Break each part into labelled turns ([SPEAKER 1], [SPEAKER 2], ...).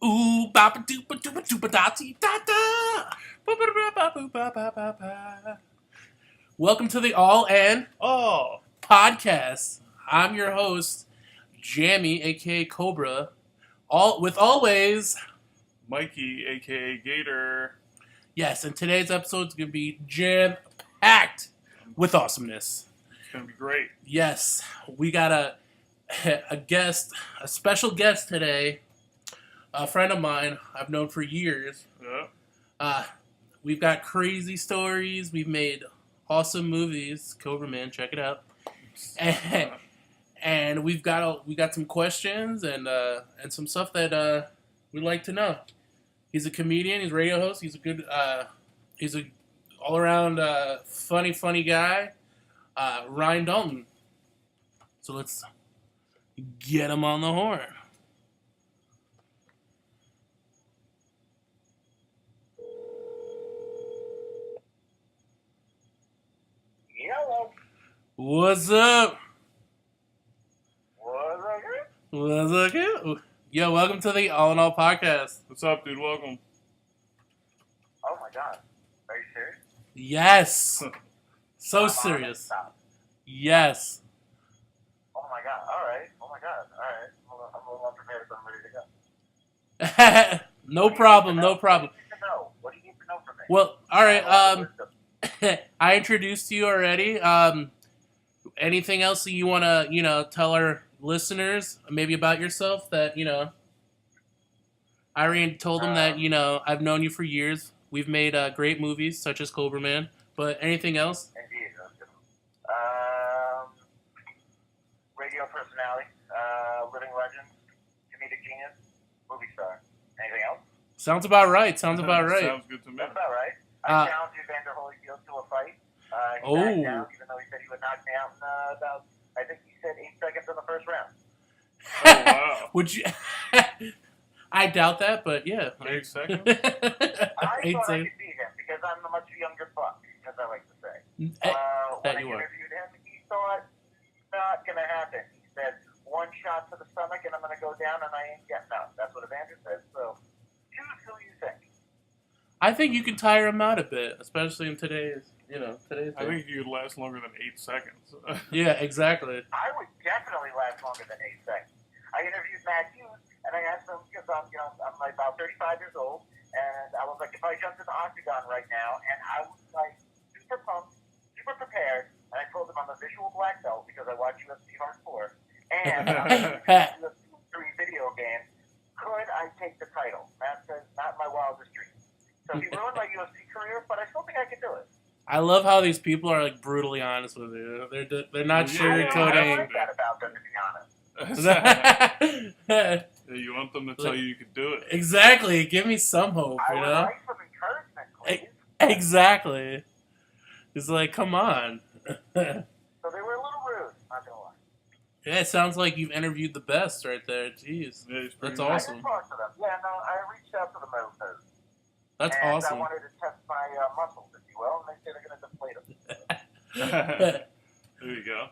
[SPEAKER 1] Ooh, ba ba doo ba doo ba doo ba da dee da da. Ba ba ba ba ba ba ba ba ba. Welcome to the All and
[SPEAKER 2] Oh,
[SPEAKER 1] Podcast. I'm your host, Jammy, aka Cobra. All with always,
[SPEAKER 2] Mikey, aka Gator.
[SPEAKER 1] yes. And today's episode is gonna be jam packed with awesomeness.
[SPEAKER 2] It's gonna be great.
[SPEAKER 1] Yes, we got a guest, a special guest today. A friend of mine I've known for years.
[SPEAKER 2] Yeah.
[SPEAKER 1] Uh, we've got crazy stories. We've made awesome movies. Cobra Man, check it out. And we got some questions and some stuff that we'd like to know. He's a comedian. He's a radio host. He's a good. He's a all around funny guy. Ryan Dalton. So let's get him on the horn.
[SPEAKER 3] Hello.
[SPEAKER 1] What's up?
[SPEAKER 3] Was I good?
[SPEAKER 1] What's up? Kid? Yo, welcome to the All in All podcast.
[SPEAKER 2] What's up, dude? Welcome.
[SPEAKER 3] Oh my god. Are you serious?
[SPEAKER 1] Yes. So
[SPEAKER 3] I'm on it.
[SPEAKER 1] serious.
[SPEAKER 3] Stop.
[SPEAKER 1] Yes.
[SPEAKER 3] Oh my god. Alright. Oh my god. Alright. I'm a little unprepared, but I'm ready to go.
[SPEAKER 1] No problem. No problem.
[SPEAKER 3] What do you need to know? What do you need to know from me?
[SPEAKER 1] Well, all right.
[SPEAKER 3] I want wisdom.
[SPEAKER 1] I introduced you already. Anything else that you want to, tell our listeners maybe about yourself that, I already told them that, I've known you for years. We've made great movies such as Cobra Man. But anything else?
[SPEAKER 3] Indeed. Radio personality, living legend, comedic genius, movie star. Anything else?
[SPEAKER 1] Sounds about right. Sounds about right.
[SPEAKER 2] Sounds good to me.
[SPEAKER 3] That's about right.
[SPEAKER 1] Uh,
[SPEAKER 3] I challenged Evander Holyfield to a fight. He backed
[SPEAKER 1] Oh.
[SPEAKER 3] down, even though he said he would knock me out in about, I think he said 8 seconds in the first round.
[SPEAKER 2] Oh, wow.
[SPEAKER 1] Would you? I doubt that, but yeah.
[SPEAKER 2] 8 seconds?
[SPEAKER 3] I
[SPEAKER 1] 8
[SPEAKER 3] thought I
[SPEAKER 1] seconds.
[SPEAKER 3] could beat him because I'm a much younger fuck, as I like to say.
[SPEAKER 1] That
[SPEAKER 3] When I
[SPEAKER 1] you are.
[SPEAKER 3] interviewed him, he thought not gonna happen. He said 1 shot to the stomach and I'm gonna go down and I ain't getting up. That's what Evander said. So choose who you think.
[SPEAKER 1] I think you can tire him out a bit, especially in today's
[SPEAKER 2] I
[SPEAKER 1] day.
[SPEAKER 2] think you could last longer than 8 seconds.
[SPEAKER 1] Yeah, exactly.
[SPEAKER 3] I would definitely last longer than 8 seconds. I interviewed Matt Hughes and I asked him because I'm like about 35 years old and I was like, if I jumped in the octagon right now and I was like super pumped, super prepared, and I told him I'm a visual black belt because I watch UFC Hardcore and I'm UFC 3 video games, could I take the title? Matt says, not my wildest dreams. So he ruined my UFC career, but I still think I could do it.
[SPEAKER 1] I love how these people are like brutally honest with you. They're not
[SPEAKER 2] Yeah,
[SPEAKER 3] I
[SPEAKER 1] sugarcoating.
[SPEAKER 3] like that about them, to be honest.
[SPEAKER 2] Yeah, you want them to tell you could do it.
[SPEAKER 1] Exactly. Give me some hope,
[SPEAKER 3] I
[SPEAKER 1] you
[SPEAKER 3] would
[SPEAKER 1] know?
[SPEAKER 3] like some encouragement, please.
[SPEAKER 1] Exactly. It's like, come on.
[SPEAKER 3] So they were a little rude, not gonna lie.
[SPEAKER 1] Yeah, it sounds like you've interviewed the best right there. Jeez.
[SPEAKER 2] Yeah, it's pretty
[SPEAKER 1] That's
[SPEAKER 2] nice.
[SPEAKER 3] I
[SPEAKER 1] awesome.
[SPEAKER 3] did talk to them. Yeah, no, I reached out to the motos.
[SPEAKER 1] That's
[SPEAKER 3] and
[SPEAKER 1] awesome.
[SPEAKER 3] I wanted to test my muscles, if you will, and they say they're going to deflate them.
[SPEAKER 2] There you go.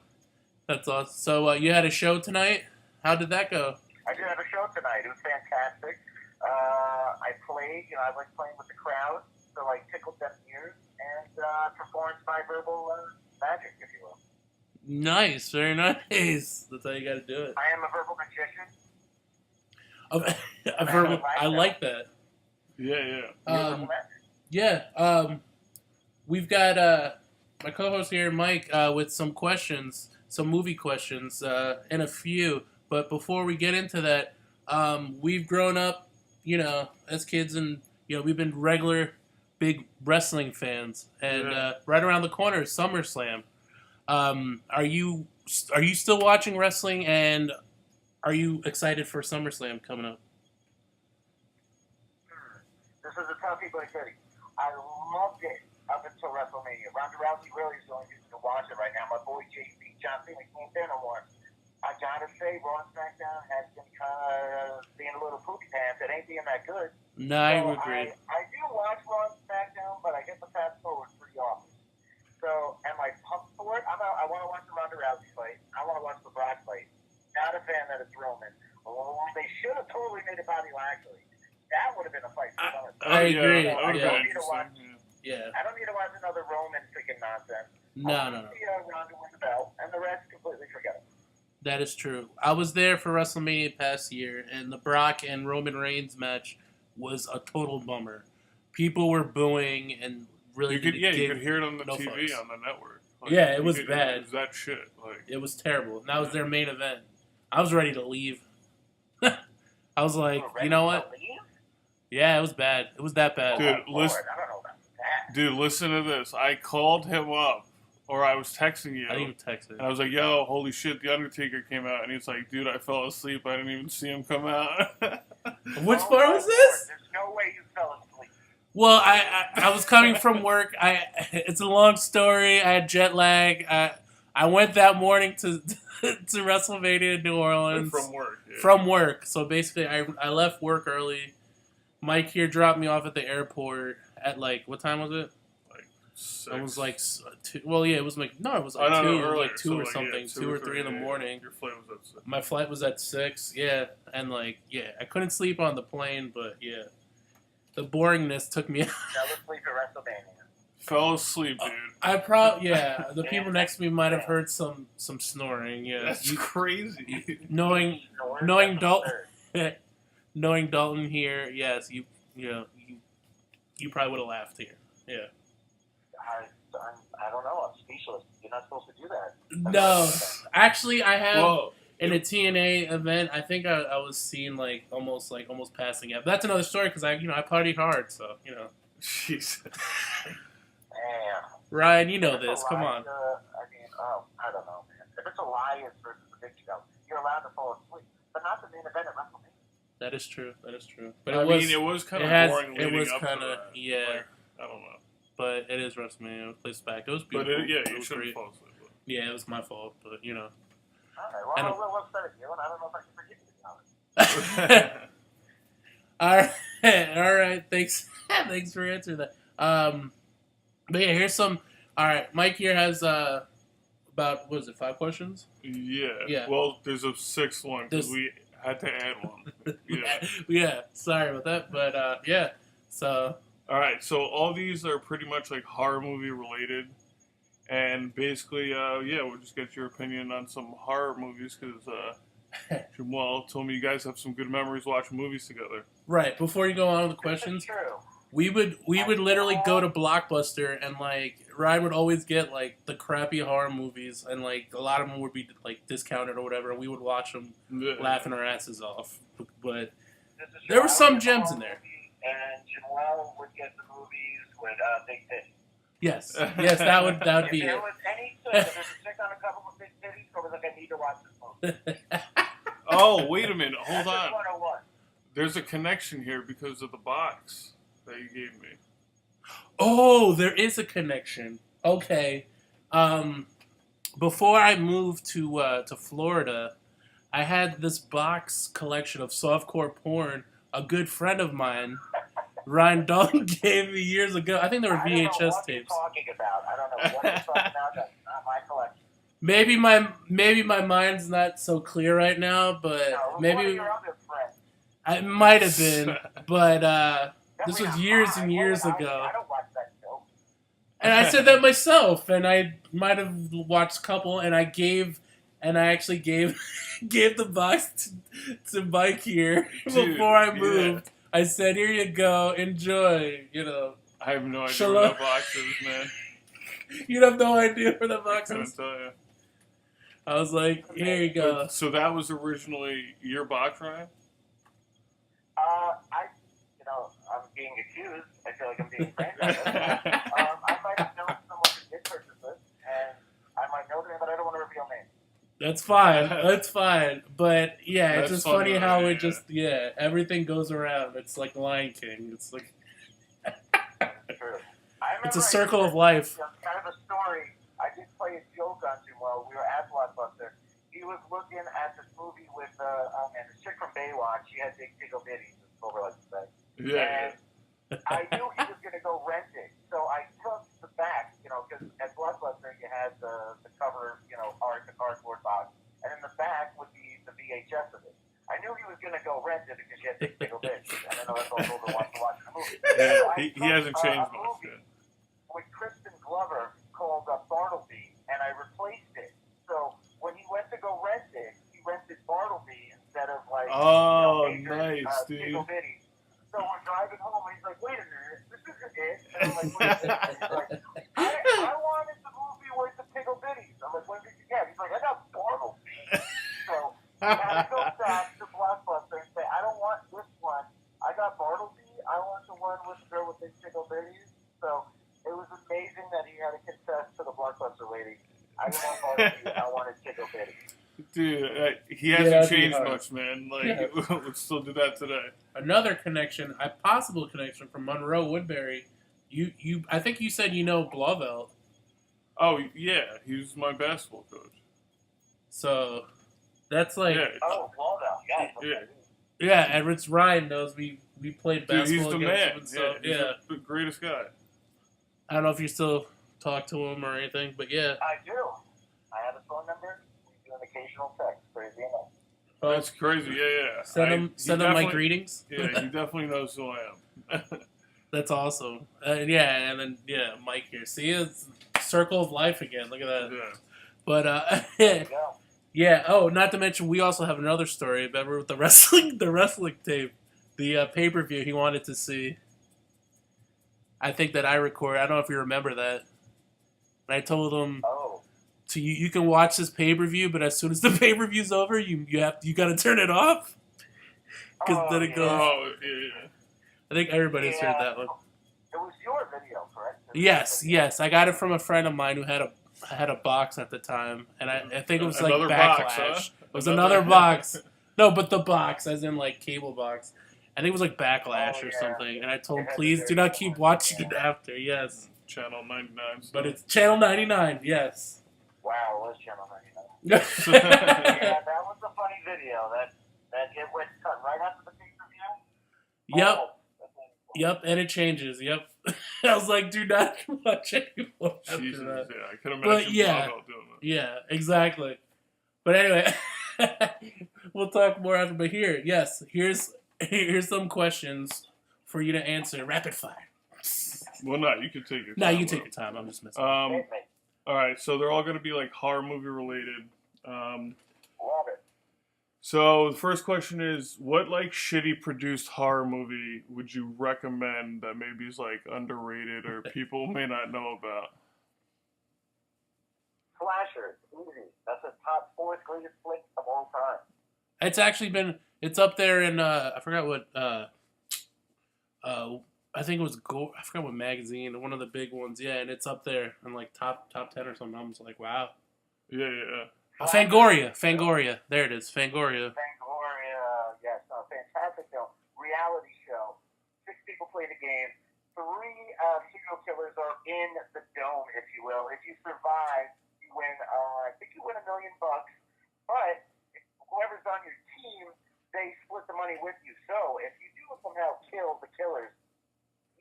[SPEAKER 1] That's awesome. So you had a show tonight? How did that go?
[SPEAKER 3] I did have a show tonight. It was fantastic. I played, I like playing with the crowd, so I tickled them ears and performed my verbal magic, if you will.
[SPEAKER 1] Nice, very nice. That's how you got to do it.
[SPEAKER 3] I am a verbal magician.
[SPEAKER 1] I've heard. I like that.
[SPEAKER 2] Yeah.
[SPEAKER 1] Yeah. We've got my co-host here, Mike, with some questions, some movie questions, and a few. But before we get into that, we've grown up, as kids, and we've been regular big wrestling fans. And right around the corner is SummerSlam. Are you still watching wrestling? And are you excited for SummerSlam coming up?
[SPEAKER 3] This is a toughie, but I I loved it up until WrestleMania. Ronda Rousey really is the only reason to watch it right now. My boy JP, John Cena, can't stand no more. I gotta say, Raw and SmackDown has been kind of being a little poopy pants. It ain't being that good.
[SPEAKER 1] No, I agree.
[SPEAKER 3] I do watch Raw and SmackDown, but I get the fast forward pretty often. So, am I pumped for it? I want to watch the Ronda Rousey fight. I want to watch the Brock fight. Not a fan that it's Roman. Oh, they should have totally made it Bobby Lashley. That would have been a fight.
[SPEAKER 1] I agree.
[SPEAKER 2] That would
[SPEAKER 1] Yeah.
[SPEAKER 2] have been interesting.
[SPEAKER 1] Yeah.
[SPEAKER 3] I don't need to watch another Roman freaking nonsense.
[SPEAKER 1] No.
[SPEAKER 3] I want to see Ronda win the belt, and the rest completely forget it.
[SPEAKER 1] That is true. I was there for WrestleMania past year, and the Brock and Roman Reigns match was a total bummer. People were booing and really
[SPEAKER 2] You could
[SPEAKER 1] gave
[SPEAKER 2] hear it on the
[SPEAKER 1] no
[SPEAKER 2] TV
[SPEAKER 1] fucks.
[SPEAKER 2] on the network.
[SPEAKER 1] Yeah, it
[SPEAKER 2] you
[SPEAKER 1] was
[SPEAKER 2] could-
[SPEAKER 1] bad.
[SPEAKER 2] It was that shit. Like,
[SPEAKER 1] It was terrible. And that was their main event. I was ready to leave. I was like,
[SPEAKER 3] were ready
[SPEAKER 1] you know
[SPEAKER 3] to
[SPEAKER 1] what?
[SPEAKER 3] leave?
[SPEAKER 1] Yeah, it was bad. It was that bad.
[SPEAKER 2] Dude,
[SPEAKER 3] Oh, Lord,
[SPEAKER 2] listen-
[SPEAKER 3] I don't know about that.
[SPEAKER 2] dude, listen to this. I called him up, or I was texting you.
[SPEAKER 1] I didn't even text it.
[SPEAKER 2] And I was like, yo, holy shit, The Undertaker came out. And he's like, dude, I fell asleep. I didn't even see him come out.
[SPEAKER 1] Which
[SPEAKER 3] Oh,
[SPEAKER 1] part
[SPEAKER 3] my
[SPEAKER 1] was this?
[SPEAKER 3] Lord, there's no way you fell asleep.
[SPEAKER 1] Well, I was coming from work. It's a long story. I had jet lag. I went that morning to to WrestleMania in New Orleans
[SPEAKER 2] From work. Yeah.
[SPEAKER 1] from work. So basically, I left work early. Mike here dropped me off at the airport at like what time was it?
[SPEAKER 2] Six.
[SPEAKER 1] It was like 2. Well, yeah, it was like no, it was
[SPEAKER 2] I
[SPEAKER 1] like
[SPEAKER 2] don't
[SPEAKER 1] 2,
[SPEAKER 2] know,
[SPEAKER 1] it was
[SPEAKER 2] earlier.
[SPEAKER 1] like 2
[SPEAKER 2] So,
[SPEAKER 1] or
[SPEAKER 2] like,
[SPEAKER 1] something,
[SPEAKER 2] yeah,
[SPEAKER 1] 2 or 3 in the
[SPEAKER 2] yeah,
[SPEAKER 1] morning.
[SPEAKER 2] Your flight was at 6.
[SPEAKER 1] My flight was at 6. Yeah, and like I couldn't sleep on the plane, but yeah, the boringness took me out.
[SPEAKER 3] Fell asleep at WrestleMania.
[SPEAKER 2] Fell asleep, dude.
[SPEAKER 1] The people next to me might have heard some snoring. Yeah,
[SPEAKER 2] That's crazy.
[SPEAKER 1] knowing
[SPEAKER 3] Snores,
[SPEAKER 1] Knowing
[SPEAKER 3] that's
[SPEAKER 1] Dalton-
[SPEAKER 3] absurd.
[SPEAKER 1] knowing Dalton here, yes, you probably would have laughed here. Yeah.
[SPEAKER 3] I don't know. I'm speechless. You're not supposed to do that.
[SPEAKER 1] No, actually, I have
[SPEAKER 2] Whoa.
[SPEAKER 1] in a TNA event. I think I was seen like almost passing out. But that's another story because I partied hard, so
[SPEAKER 2] Jeez.
[SPEAKER 3] Damn.
[SPEAKER 1] Ryan, you know
[SPEAKER 3] If it's
[SPEAKER 1] this.
[SPEAKER 3] a
[SPEAKER 1] Come
[SPEAKER 3] lie,
[SPEAKER 1] on.
[SPEAKER 3] I don't know, man. If it's Elias versus the Big Show, you're allowed to fall asleep, but not the main event at WrestleMania.
[SPEAKER 1] That is true. But
[SPEAKER 2] I
[SPEAKER 1] it was
[SPEAKER 2] mean, it was kind
[SPEAKER 1] it
[SPEAKER 2] of
[SPEAKER 1] has-
[SPEAKER 2] boring
[SPEAKER 1] it
[SPEAKER 2] leading
[SPEAKER 1] was
[SPEAKER 2] up to
[SPEAKER 1] kinda-
[SPEAKER 2] that.
[SPEAKER 1] yeah.
[SPEAKER 2] Like, I don't know.
[SPEAKER 1] but it is WrestleMania. It was placed back. It was
[SPEAKER 2] But
[SPEAKER 1] beautiful.
[SPEAKER 2] yeah,
[SPEAKER 1] It
[SPEAKER 2] you
[SPEAKER 1] was
[SPEAKER 2] shouldn't
[SPEAKER 1] great.
[SPEAKER 2] fall asleep.
[SPEAKER 1] Yeah, it was my fault, but
[SPEAKER 3] All right. Well,
[SPEAKER 1] I
[SPEAKER 3] I'm
[SPEAKER 1] don't-
[SPEAKER 3] a little upset at you, and I don't know if I can forgive you, to be honest.
[SPEAKER 1] all right. Thanks, thanks for answering that. But yeah, here's some. All right, Mike here has about what is it, 5 questions?
[SPEAKER 2] Yeah.
[SPEAKER 1] Yeah.
[SPEAKER 2] Well, there's a 6th one because
[SPEAKER 1] There's-
[SPEAKER 2] we had to add one. Yeah.
[SPEAKER 1] Yeah. Sorry about that, but yeah. So
[SPEAKER 2] All right. So all these are pretty much like horror movie related, and basically, we'll just get your opinion on some horror movies because Jamal told me you guys have some good memories watching movies together.
[SPEAKER 1] right before you go on with the
[SPEAKER 3] This
[SPEAKER 1] questions,
[SPEAKER 3] is true.
[SPEAKER 1] we would literally go to Blockbuster and like Ryan would always get like the crappy horror movies and like a lot of them would be like discounted or whatever. And we would watch them laughing our asses off, but
[SPEAKER 3] This is
[SPEAKER 1] There
[SPEAKER 3] true.
[SPEAKER 1] were
[SPEAKER 3] I
[SPEAKER 1] some
[SPEAKER 3] would
[SPEAKER 1] gems
[SPEAKER 3] get
[SPEAKER 1] in
[SPEAKER 3] the
[SPEAKER 1] there.
[SPEAKER 3] movies, And Jamal would get the movies with Big Titties.
[SPEAKER 1] yes, that would
[SPEAKER 3] If
[SPEAKER 1] be
[SPEAKER 3] there
[SPEAKER 1] it.
[SPEAKER 3] was any chick, if there's a chick on a couple of big titties, I was like, I need to watch this movie.
[SPEAKER 2] Oh, wait a minute. Hold
[SPEAKER 3] That's
[SPEAKER 2] on.
[SPEAKER 3] just 101.
[SPEAKER 2] There's a connection here because of the box that you gave me.
[SPEAKER 1] Oh, there is a connection. Okay. Before I moved to Florida, I had this box collection of softcore porn. A good friend of mine, Ryan Dalton, gave me years ago. I think they were
[SPEAKER 3] I don't know
[SPEAKER 1] VHS
[SPEAKER 3] what
[SPEAKER 1] tapes.
[SPEAKER 3] you're talking about. I don't know what you're talking about. That's not my collection.
[SPEAKER 1] Maybe my mind's not so clear right now, but
[SPEAKER 3] No, one of
[SPEAKER 1] maybe
[SPEAKER 3] your other friends.
[SPEAKER 1] I might have been. But this
[SPEAKER 3] Definitely
[SPEAKER 1] was
[SPEAKER 3] not
[SPEAKER 1] years
[SPEAKER 3] mine.
[SPEAKER 1] and years
[SPEAKER 3] I
[SPEAKER 1] ago.
[SPEAKER 3] don't watch that show.
[SPEAKER 1] And I said that myself, and I might have watched a couple, and I actually gave the box to Mike here
[SPEAKER 2] Dude,
[SPEAKER 1] before I
[SPEAKER 2] yeah.
[SPEAKER 1] moved. I said, "Here you go, enjoy."
[SPEAKER 2] I have no idea
[SPEAKER 1] Shalom.
[SPEAKER 2] what that box is, man.
[SPEAKER 1] You have no idea where the
[SPEAKER 2] I
[SPEAKER 1] box
[SPEAKER 2] couldn't
[SPEAKER 1] is.
[SPEAKER 2] tell you.
[SPEAKER 1] I was like, "Here you go."
[SPEAKER 2] So that was originally your box, Ryan?
[SPEAKER 3] I'm being accused. I feel like I'm being framed. I might have known someone who did purchase this, and I might know their name, but I don't want to reveal names.
[SPEAKER 1] That's fine. That's fine. But yeah, it's
[SPEAKER 2] That's
[SPEAKER 1] just funny
[SPEAKER 2] funny,
[SPEAKER 1] how
[SPEAKER 2] yeah.
[SPEAKER 1] it just everything goes around. It's like Lion King. It's like
[SPEAKER 3] It's true. I
[SPEAKER 1] it's a
[SPEAKER 3] remember
[SPEAKER 1] circle of life.
[SPEAKER 3] Kind of a story. I did play a joke on Jamal. We were at Blockbuster. He was looking at this movie with the chick from Baywatch. She had big tickle bitties, as Cobra likes to say.
[SPEAKER 2] Yeah.
[SPEAKER 3] And I knew he was going to go rent it, so I took the back, because at Blockbuster you had the cover, art, the cardboard box, and in the back would be the VHS of it. I knew he was going to go rent it because she had big tickle bitches, and then know that's all Golden wants to watch the movie.
[SPEAKER 2] Yeah,
[SPEAKER 3] So I
[SPEAKER 2] he
[SPEAKER 3] took,
[SPEAKER 2] hasn't changed
[SPEAKER 3] a
[SPEAKER 2] much.
[SPEAKER 3] movie
[SPEAKER 2] Yeah.
[SPEAKER 3] with Kristen Glover called Bartleby, and I replaced it. So when he went to go rent it, he rented Bartleby instead of like
[SPEAKER 2] Oh,
[SPEAKER 3] major,
[SPEAKER 2] nice, dude.
[SPEAKER 3] Tickle Bitties. So we're driving home, and he's like, "Wait a minute, this isn't it." And I'm like, "What is this?" He's like, I wanted the movie with the Tickle Bitties. I'm like, "When did you get?" He's like, "I got Bartleby." So I had to go back to Blockbuster and say, "I don't want this one. I got Bartleby. I want the one with the girl with the Tickle Bitties." So it was amazing that he had to confess to the Blockbuster lady. I didn't want Bartleby. I wanted Tickle Bitties.
[SPEAKER 2] Dude, he
[SPEAKER 1] Yeah,
[SPEAKER 2] hasn't
[SPEAKER 1] that'd be
[SPEAKER 2] changed
[SPEAKER 1] hard.
[SPEAKER 2] much, man. Like,
[SPEAKER 1] Yeah.
[SPEAKER 2] we'll still do that today.
[SPEAKER 1] Another connection, a possible connection from Monroe Woodbury. I think you said you know Blauvelt.
[SPEAKER 2] Oh, yeah, he was my basketball coach.
[SPEAKER 1] So that's like
[SPEAKER 2] Yeah,
[SPEAKER 3] Oh, Waldo. Yeah.
[SPEAKER 2] yeah.
[SPEAKER 1] and it's Ryan knows we played
[SPEAKER 2] Dude, he's
[SPEAKER 1] basketball
[SPEAKER 2] the
[SPEAKER 1] against
[SPEAKER 2] man.
[SPEAKER 1] him and stuff.
[SPEAKER 2] He's
[SPEAKER 1] Yeah.
[SPEAKER 2] the greatest guy.
[SPEAKER 1] I don't know if you still talk to him or anything, but yeah.
[SPEAKER 3] I do. I have his phone number. We do an occasional text. Crazy enough.
[SPEAKER 1] Well,
[SPEAKER 2] That's crazy. Yeah.
[SPEAKER 1] send
[SPEAKER 2] He
[SPEAKER 1] him my
[SPEAKER 2] definitely-
[SPEAKER 1] greetings.
[SPEAKER 2] Yeah, he definitely knows who I am.
[SPEAKER 1] That's awesome. Yeah, and then Mike here. See, it's circle of life again. Look at that.
[SPEAKER 2] Yeah.
[SPEAKER 1] But
[SPEAKER 3] There you go.
[SPEAKER 1] yeah. Oh, not to mention, we also have another story. Remember with the wrestling tape, the pay-per-view he wanted to see. I think that I recorded. I don't know if you remember that. And I told him
[SPEAKER 3] Oh.
[SPEAKER 1] to you can watch this pay-per-view, but as soon as the pay-per-view's over, you got to turn it off because then it goes.
[SPEAKER 2] Oh, yeah.
[SPEAKER 1] I think everybody's heard that one.
[SPEAKER 3] It was your video, correct? It was
[SPEAKER 1] Yes,
[SPEAKER 3] your video.
[SPEAKER 1] yes. I got it from a friend of mine who had a box at the time, and I think it was like
[SPEAKER 2] Another
[SPEAKER 1] Backlash.
[SPEAKER 2] box, huh?
[SPEAKER 1] It was another box. No, but the box, as in like cable box. I think it was like Backlash
[SPEAKER 3] Oh,
[SPEAKER 1] or
[SPEAKER 3] yeah.
[SPEAKER 1] something. And I told him,
[SPEAKER 3] It had
[SPEAKER 1] please
[SPEAKER 3] the
[SPEAKER 1] do not keep watching it after. Yes,
[SPEAKER 2] Channel 99.
[SPEAKER 1] but it's Channel 99. Yes.
[SPEAKER 3] Wow, it was Channel 99.
[SPEAKER 1] Yep.
[SPEAKER 3] Yeah, that was a funny video. That it went cut right after the pay-per-view. Oh, that's really cool.
[SPEAKER 1] Yep. And it changes. Yep. I was like, do not watch anymore after
[SPEAKER 2] Jesus,
[SPEAKER 1] that.
[SPEAKER 2] yeah. I can
[SPEAKER 1] But,
[SPEAKER 2] imagine
[SPEAKER 1] yeah.
[SPEAKER 2] Blauvelt doing that.
[SPEAKER 1] Yeah, exactly. But anyway, we'll talk more after. But here, yes, here's some questions for you to answer. Rapid fire.
[SPEAKER 2] Well, no, you can take your time.
[SPEAKER 1] No, you
[SPEAKER 2] Will.
[SPEAKER 1] take your time. I'm just messing.
[SPEAKER 2] Um,
[SPEAKER 3] Hit me.
[SPEAKER 2] all right, so they're all going to be like horror movie related.
[SPEAKER 3] Love it.
[SPEAKER 2] So the first question is, what like shitty produced horror movie would you recommend that maybe is like underrated or people may not know about?
[SPEAKER 3] Slasher, easy. That's a top 4th greatest flick of all time.
[SPEAKER 1] It's actually been. It's up there in. I forgot what. I think it was I forgot what magazine. One of the big ones. Yeah, and it's up there in like top 10 or something. I'm just like, wow.
[SPEAKER 2] Yeah.
[SPEAKER 1] Fangoria. There it is. Fangoria.
[SPEAKER 3] Fangoria, yes, a fantastic film. Reality show. 6 people play the game. 3 serial killers are in the dome, if you will. If you survive, you win. I think you win $1 million. But whoever's on your team, they split the money with you. So if you do somehow kill the killers,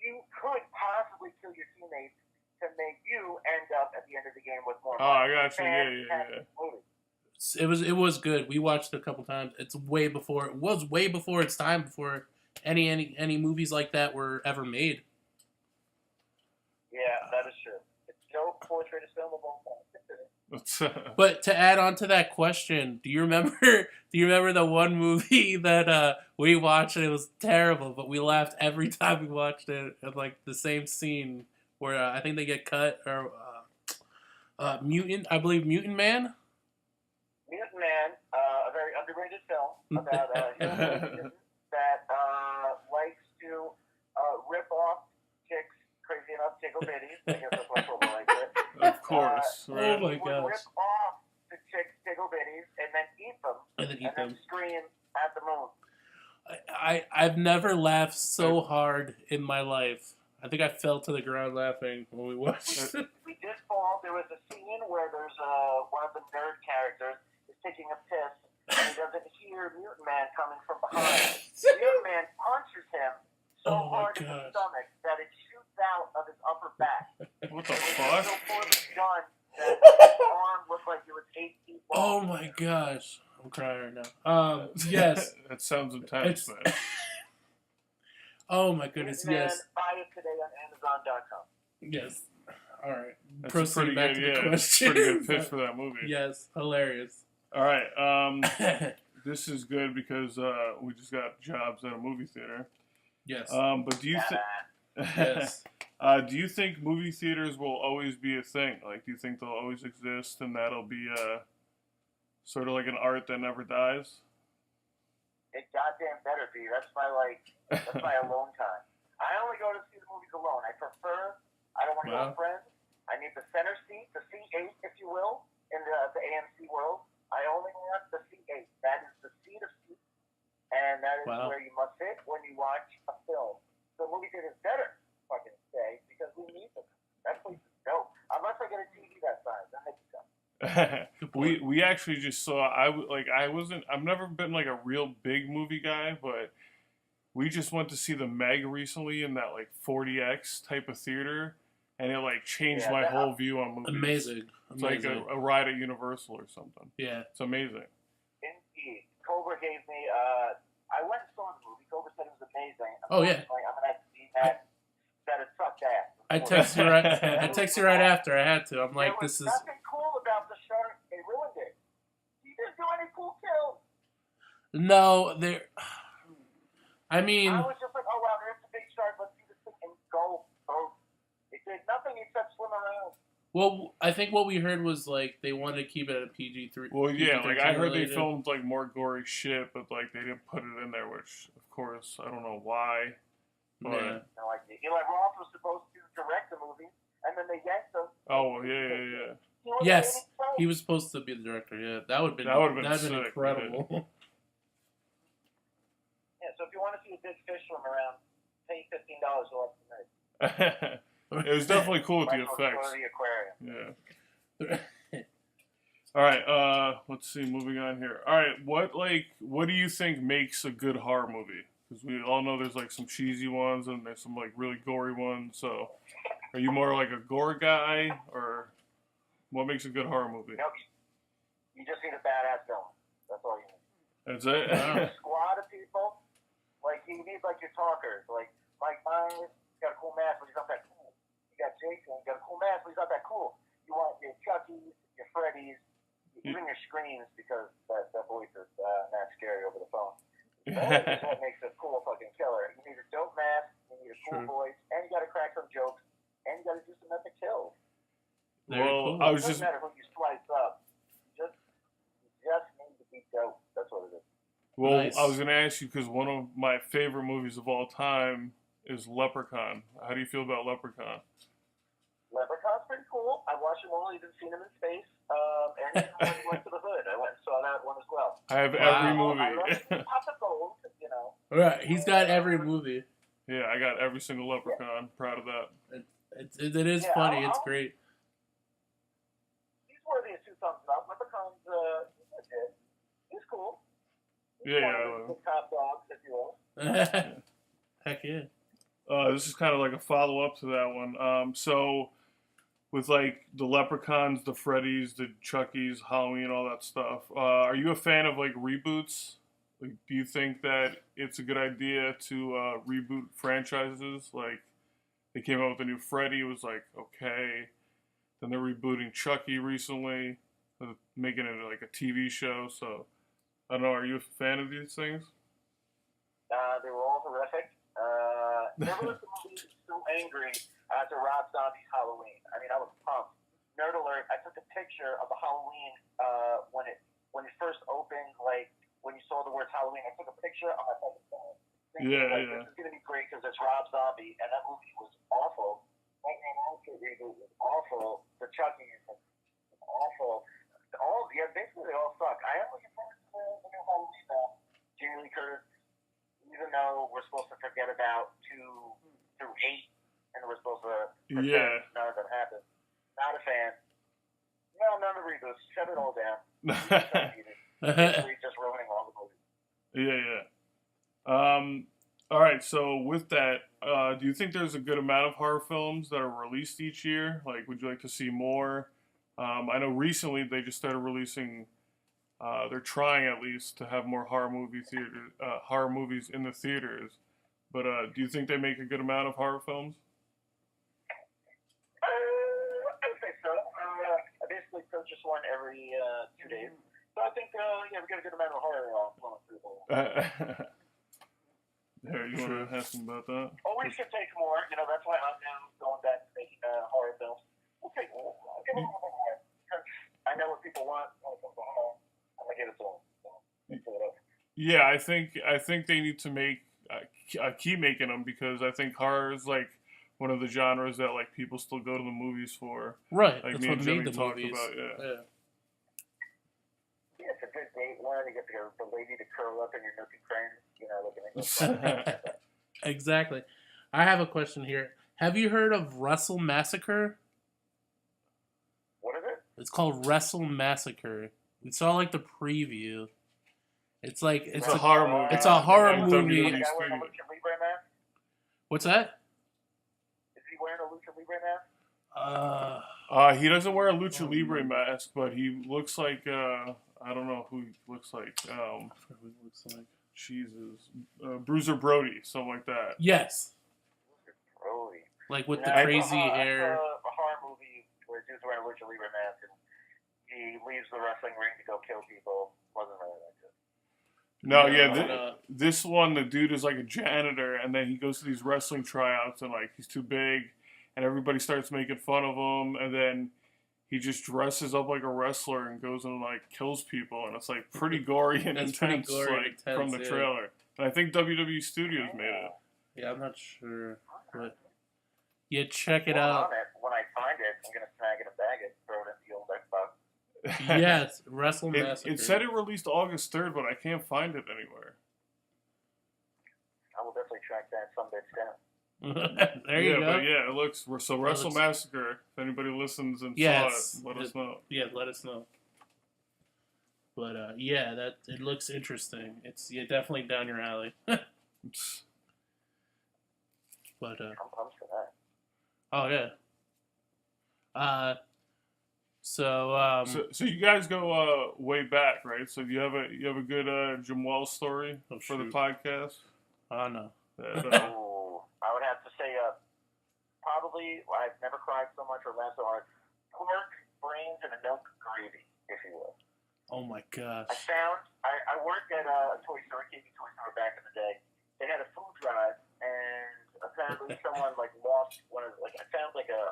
[SPEAKER 3] you could possibly kill your teammates to make you end up at the end of the game with more
[SPEAKER 2] Oh, I
[SPEAKER 3] money.
[SPEAKER 2] got you. Yeah.
[SPEAKER 3] Fantastic movie.
[SPEAKER 1] It was good. We watched it a couple times. It was way before its time, before any movies like that were ever made.
[SPEAKER 3] Yeah, that is true. It's no 4th greatest film of all time.
[SPEAKER 1] But to add on to that question, do you remember the one movie that we watched and it was terrible, but we laughed every time we watched it at like the same scene where I think they get cut or Mutant Man.
[SPEAKER 3] Mutant Man, a very underrated film about a that likes to rip off chicks, crazy enough, tickle bitties. I guess that's why people like it.
[SPEAKER 2] Of course,
[SPEAKER 1] Oh
[SPEAKER 2] right?
[SPEAKER 1] my
[SPEAKER 3] He would
[SPEAKER 1] gosh.
[SPEAKER 3] rip off the chicks, tickle bitties, and then eat them,
[SPEAKER 1] And then eat them.
[SPEAKER 3] scream at the moon.
[SPEAKER 1] I've never laughed so hard in my life. I think I fell to the ground laughing when we watched it.
[SPEAKER 3] We did fall. There was a scene where there's one of the nerd characters is taking a piss, and he doesn't hear Mutant Man coming from behind. Mutant Man punches him so
[SPEAKER 1] Oh my
[SPEAKER 3] hard in the
[SPEAKER 1] gosh.
[SPEAKER 3] stomach that it shoots out of his upper back.
[SPEAKER 2] What the
[SPEAKER 3] It was
[SPEAKER 2] fuck?
[SPEAKER 3] so poorly done that his arm looked like it was 8 feet
[SPEAKER 1] Oh
[SPEAKER 3] long.
[SPEAKER 1] my gosh. I'm crying right now. Yes.
[SPEAKER 2] That sounds intense,
[SPEAKER 1] It's-
[SPEAKER 2] man.
[SPEAKER 1] Oh my goodness,
[SPEAKER 3] Ant-Man,
[SPEAKER 1] yes.
[SPEAKER 3] buy it today on Amazon.com.
[SPEAKER 1] Yes. All right.
[SPEAKER 2] That's a
[SPEAKER 1] Proceed
[SPEAKER 2] pretty
[SPEAKER 1] back
[SPEAKER 2] good,
[SPEAKER 1] to the
[SPEAKER 2] yeah,
[SPEAKER 1] question.
[SPEAKER 2] pretty good pitch for that movie.
[SPEAKER 1] Yes, hilarious.
[SPEAKER 2] All right. This is good because we just got jobs at a movie theater.
[SPEAKER 1] Yes.
[SPEAKER 2] But do you think?
[SPEAKER 1] Yes.
[SPEAKER 2] Do you think movie theaters will always be a thing? Like, do you think they'll always exist, and that'll be sort of like an art that never dies?
[SPEAKER 3] It goddamn better be. That's my alone time. I only go to see the movies alone. I don't want to go with friends. I need the center seat, the C8, if you will, in the AMC world. I only want the C8. That is the seat of seats, and that is where you must sit when you watch a film. The movie theater is better, fucking stay, because we need them. That place is dope. Unless I get a TV that size, then it's done.
[SPEAKER 2] we actually just saw. I've never been like a real big movie guy, but we just went to see the Meg recently in that like 40X type of theater, and it like changed my whole view on movies.
[SPEAKER 1] Amazing.
[SPEAKER 2] It's like a ride at Universal or something.
[SPEAKER 1] Yeah.
[SPEAKER 2] It's amazing.
[SPEAKER 3] Indeed. Cobra gave me, I went and saw the movie. Cobra said it was amazing.
[SPEAKER 1] Oh, yeah.
[SPEAKER 3] I'm going to have to see that. That it sucked ass.
[SPEAKER 1] I text you right after. I had to. I'm like, this is...
[SPEAKER 3] There was nothing cool about the shark. They ruined it. He didn't do any cool kills.
[SPEAKER 1] No, there... I mean...
[SPEAKER 3] I was just like, oh, wow, there's a big shark. Let's see this thing and go. It did nothing except swim around.
[SPEAKER 1] Well, I think what we heard was, like, they wanted to keep it at a PG-3.
[SPEAKER 2] Well, yeah, like, I heard they filmed, like, more gory shit, but, like, they didn't put it in there, which, of course, I don't know why. But...
[SPEAKER 1] Yeah.
[SPEAKER 3] No idea. Eli Roth was supposed to direct the movie, and then they yanked him.
[SPEAKER 2] Oh, yeah.
[SPEAKER 1] Yes, he was supposed to be the director, yeah. That would have been incredible.
[SPEAKER 3] Yeah, so if you want to see a big fish swim around, pay $15 off tonight.
[SPEAKER 2] It was definitely cool with the effects. The aquarium. Yeah. All right. Let's see. Moving on here. All right. What do you think makes a good horror movie? Because we all know there's like some cheesy ones and there's some like really gory ones. So, are you more like a gore guy, or what makes a good horror movie?
[SPEAKER 3] Nope. You just need a badass villain. That's all you need.
[SPEAKER 2] That's it.
[SPEAKER 3] A squad of people. Like you need like your talkers. Like Mike Myers got a cool mask, but he's not that cool. You got Jason, got a cool mask, but he's not that cool. You want your Chuckies, your Freddies, even your Screams, because that voice is not scary over the phone. That is what makes a cool fucking killer. You need a dope mask, you need a cool voice, and you got to crack some jokes, and you got to do some epic kills.
[SPEAKER 2] Well,
[SPEAKER 1] cool.
[SPEAKER 2] I was
[SPEAKER 3] It doesn't matter who you slice up. You just need to be dope. That's what it is.
[SPEAKER 2] Well,
[SPEAKER 1] nice.
[SPEAKER 2] I was going to ask you because one of my favorite movies of all time is Leprechaun. How do you feel about Leprechaun?
[SPEAKER 3] Leprechaun's pretty cool. I watched him all, even seen him in space. And when he went to the hood, I went and saw that one as well.
[SPEAKER 2] I have every
[SPEAKER 3] I
[SPEAKER 2] movie.
[SPEAKER 3] love Pop the Gold, you know.
[SPEAKER 1] Right, he's got every movie.
[SPEAKER 2] Yeah, I got every single Leprechaun. Proud of that.
[SPEAKER 1] It is funny. It's great.
[SPEAKER 3] He's worthy of 2 thumbs up. Leprechaun's he's legit. He's cool. He's
[SPEAKER 2] Yeah,
[SPEAKER 3] one of the top dogs, if you will.
[SPEAKER 1] Heck yeah.
[SPEAKER 2] This is kind of like a follow-up to that one. So, with like the Leprechauns, the Freddies, the Chuckies, Halloween, all that stuff, are you a fan of like reboots? Like, do you think that it's a good idea to reboot franchises? Like, they came out with a new Freddy, it was like, okay. Then they're rebooting Chucky recently, making it like a TV show. So, I don't know, are you a fan of these things?
[SPEAKER 3] They were all horrific. Never was the movie so angry after Rob Zombie's Halloween. I mean, I was pumped. Nerd alert! I took a picture of the Halloween when it first opened. Like when you saw the words Halloween, I took a picture on my phone. This is gonna be great because it's Rob Zombie, and that movie was awful. Nightmare on Elm Street reboot was awful. The Chucky was awful. Basically they all suck. I am looking forward to the new Halloween now. Jamie Lee Curtis. Even though we're supposed to forget about 2 through 8, and we're supposed to pretend none of them happened. Not a fan. No, none of the reboots. Shut it all down. Just ruining all the movies.
[SPEAKER 2] Yeah. All right. So with that, do you think there's a good amount of horror films that are released each year? Like, would you like to see more? I know recently they just started releasing. They're trying at least to have more horror movies in the theaters. But do you think they make a good amount of horror films?
[SPEAKER 3] I would say so. I basically purchase one every 2 days. So I think, yeah, we got a good amount of horror flowing through the
[SPEAKER 2] Harry, you want to ask him about that?
[SPEAKER 3] Oh, we should take more. You know, that's why I'm now going back to making horror films. We'll take more. I'll give a little bit more. Because I know what people want when it comes to horror. I'm going to give it to them. So, let's do it up.
[SPEAKER 2] Yeah, I think they need to make keep making them because I think horror is like one of the genres that like people still go to the movies for.
[SPEAKER 1] Right.
[SPEAKER 2] Like
[SPEAKER 1] That's
[SPEAKER 2] me
[SPEAKER 1] what
[SPEAKER 2] and
[SPEAKER 1] made
[SPEAKER 2] Jimmy
[SPEAKER 1] the
[SPEAKER 2] talked
[SPEAKER 1] movies.
[SPEAKER 2] about, yeah.
[SPEAKER 3] Yeah, it's a good date one. You get the lady to curl up in your nook and cranny, you know, looking at you.
[SPEAKER 1] Exactly. I have a question here. Have you heard of Wrestle Massacre?
[SPEAKER 3] What is it?
[SPEAKER 1] It's called Wrestle Massacre. We saw like the preview. It's like
[SPEAKER 2] It's a horror movie.
[SPEAKER 1] It's a horror
[SPEAKER 2] Like
[SPEAKER 1] movie.
[SPEAKER 2] WWE
[SPEAKER 3] The guy wearing a
[SPEAKER 2] Studio.
[SPEAKER 3] Lucha Libre mask?
[SPEAKER 1] What's that?
[SPEAKER 3] Is he wearing a Lucha Libre mask?
[SPEAKER 2] He doesn't wear a lucha libre mask, but he looks like I don't know who he looks like.
[SPEAKER 1] I forgot what he looks like.
[SPEAKER 2] Jesus, Bruiser Brody, something like that.
[SPEAKER 1] Yes,
[SPEAKER 3] Brody.
[SPEAKER 1] like with the
[SPEAKER 3] Yeah,
[SPEAKER 1] crazy hair.
[SPEAKER 3] I saw a horror movie where a dude's wearing a Lucha Libre mask and he leaves the wrestling ring to go kill people. Wasn't really that good.
[SPEAKER 2] No,
[SPEAKER 1] No,
[SPEAKER 2] yeah,
[SPEAKER 1] no.
[SPEAKER 2] this one, the dude is like a janitor, and then he goes to these wrestling tryouts, and like he's too big, and everybody starts making fun of him, and then he just dresses up like a wrestler and goes and like kills people, and it's like pretty gory and
[SPEAKER 1] It's pretty
[SPEAKER 2] intense,
[SPEAKER 1] gory and
[SPEAKER 2] like
[SPEAKER 1] intense,
[SPEAKER 2] from the
[SPEAKER 1] yeah.
[SPEAKER 2] trailer. And I think WWE Studios made it.
[SPEAKER 1] Yeah, I'm not sure, but yeah, check it
[SPEAKER 3] Well,
[SPEAKER 1] out.
[SPEAKER 3] on it, when I find it, I'm gonna snag it and bag it, throw it in the old Xbox.
[SPEAKER 1] Yes, Wrestle Massacre.
[SPEAKER 2] It said it released August 3rd, but I can't find it anywhere.
[SPEAKER 3] I will definitely track that some bitch down.
[SPEAKER 1] There you go.
[SPEAKER 2] But yeah, it looks so. Wrestle
[SPEAKER 1] looks-
[SPEAKER 2] Massacre. If anybody listens and
[SPEAKER 1] Yes.
[SPEAKER 2] saw it, let us know.
[SPEAKER 1] Yeah, let us know. But yeah, that it looks interesting. It's definitely down your alley. But
[SPEAKER 3] I'm pumped for that.
[SPEAKER 1] oh yeah.
[SPEAKER 2] So you guys go way back, right? So you have a good Jamal story
[SPEAKER 1] Oh,
[SPEAKER 2] for the
[SPEAKER 1] shoot.
[SPEAKER 2] podcast.
[SPEAKER 1] Oh no.
[SPEAKER 2] That,
[SPEAKER 3] Ooh, I would have to say, probably I've never cried so much or laughed so hard. Pork, brains, and a milk gravy, if you will.
[SPEAKER 1] Oh my gosh.
[SPEAKER 3] I worked at a toy store, KB toy store back in the day. They had a food drive, and apparently someone like lost one of I found like a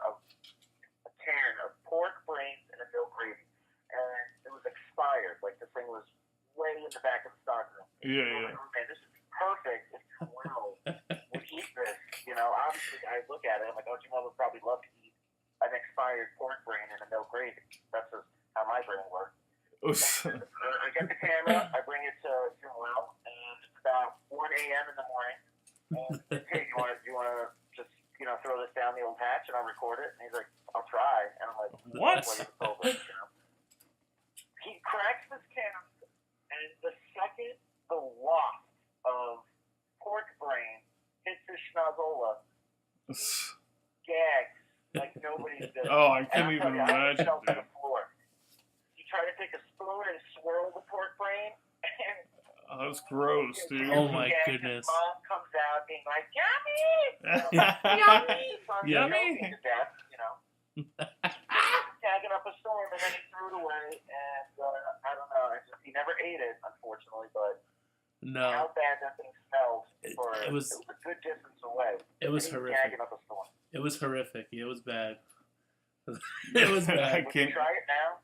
[SPEAKER 3] can of pork, brains, and a milk gravy, and it was expired. Like the thing was way in the back of the stock room.
[SPEAKER 2] yeah.
[SPEAKER 3] Oh, man, this is perfect. Wow, we eat this. You know, obviously I look at it. I'm like, oh, Jamal would probably love to eat an expired pork brain and a milk gravy. That's just how my brain works. I get the camera, I bring it to Joel, and it's about 1 a.m. in the morning. And hey, do you want to just throw this down the old hatch and I'll record it? And he's like, I'll try. And I'm like,
[SPEAKER 2] What?
[SPEAKER 3] He cracks this can, and the second the waft of pork brain hits his schnozola, gags like nobody's business.
[SPEAKER 2] Oh, I can't
[SPEAKER 3] And
[SPEAKER 2] even
[SPEAKER 3] I
[SPEAKER 2] imagine,
[SPEAKER 3] fell to
[SPEAKER 2] dude.
[SPEAKER 3] the floor. You try to take a spoon and swirl the pork brain, and
[SPEAKER 2] Oh, that's gross, dude.
[SPEAKER 1] Oh my
[SPEAKER 3] gags.
[SPEAKER 1] goodness.
[SPEAKER 3] His mom comes out being like, "Yummy,
[SPEAKER 1] Yummy.
[SPEAKER 3] son,
[SPEAKER 1] Yummy.
[SPEAKER 3] to death," tagging up a storm, and then he threw it away. And I don't know. He never ate it, unfortunately, but
[SPEAKER 1] No.
[SPEAKER 3] how bad that thing smelled for
[SPEAKER 1] It was-
[SPEAKER 3] a good distance away.
[SPEAKER 1] It was
[SPEAKER 3] And he
[SPEAKER 1] horrific.
[SPEAKER 3] tagging up a storm.
[SPEAKER 1] It was horrific. It was bad. It was
[SPEAKER 2] I
[SPEAKER 1] bad.
[SPEAKER 3] Would you
[SPEAKER 2] can't.
[SPEAKER 3] try it now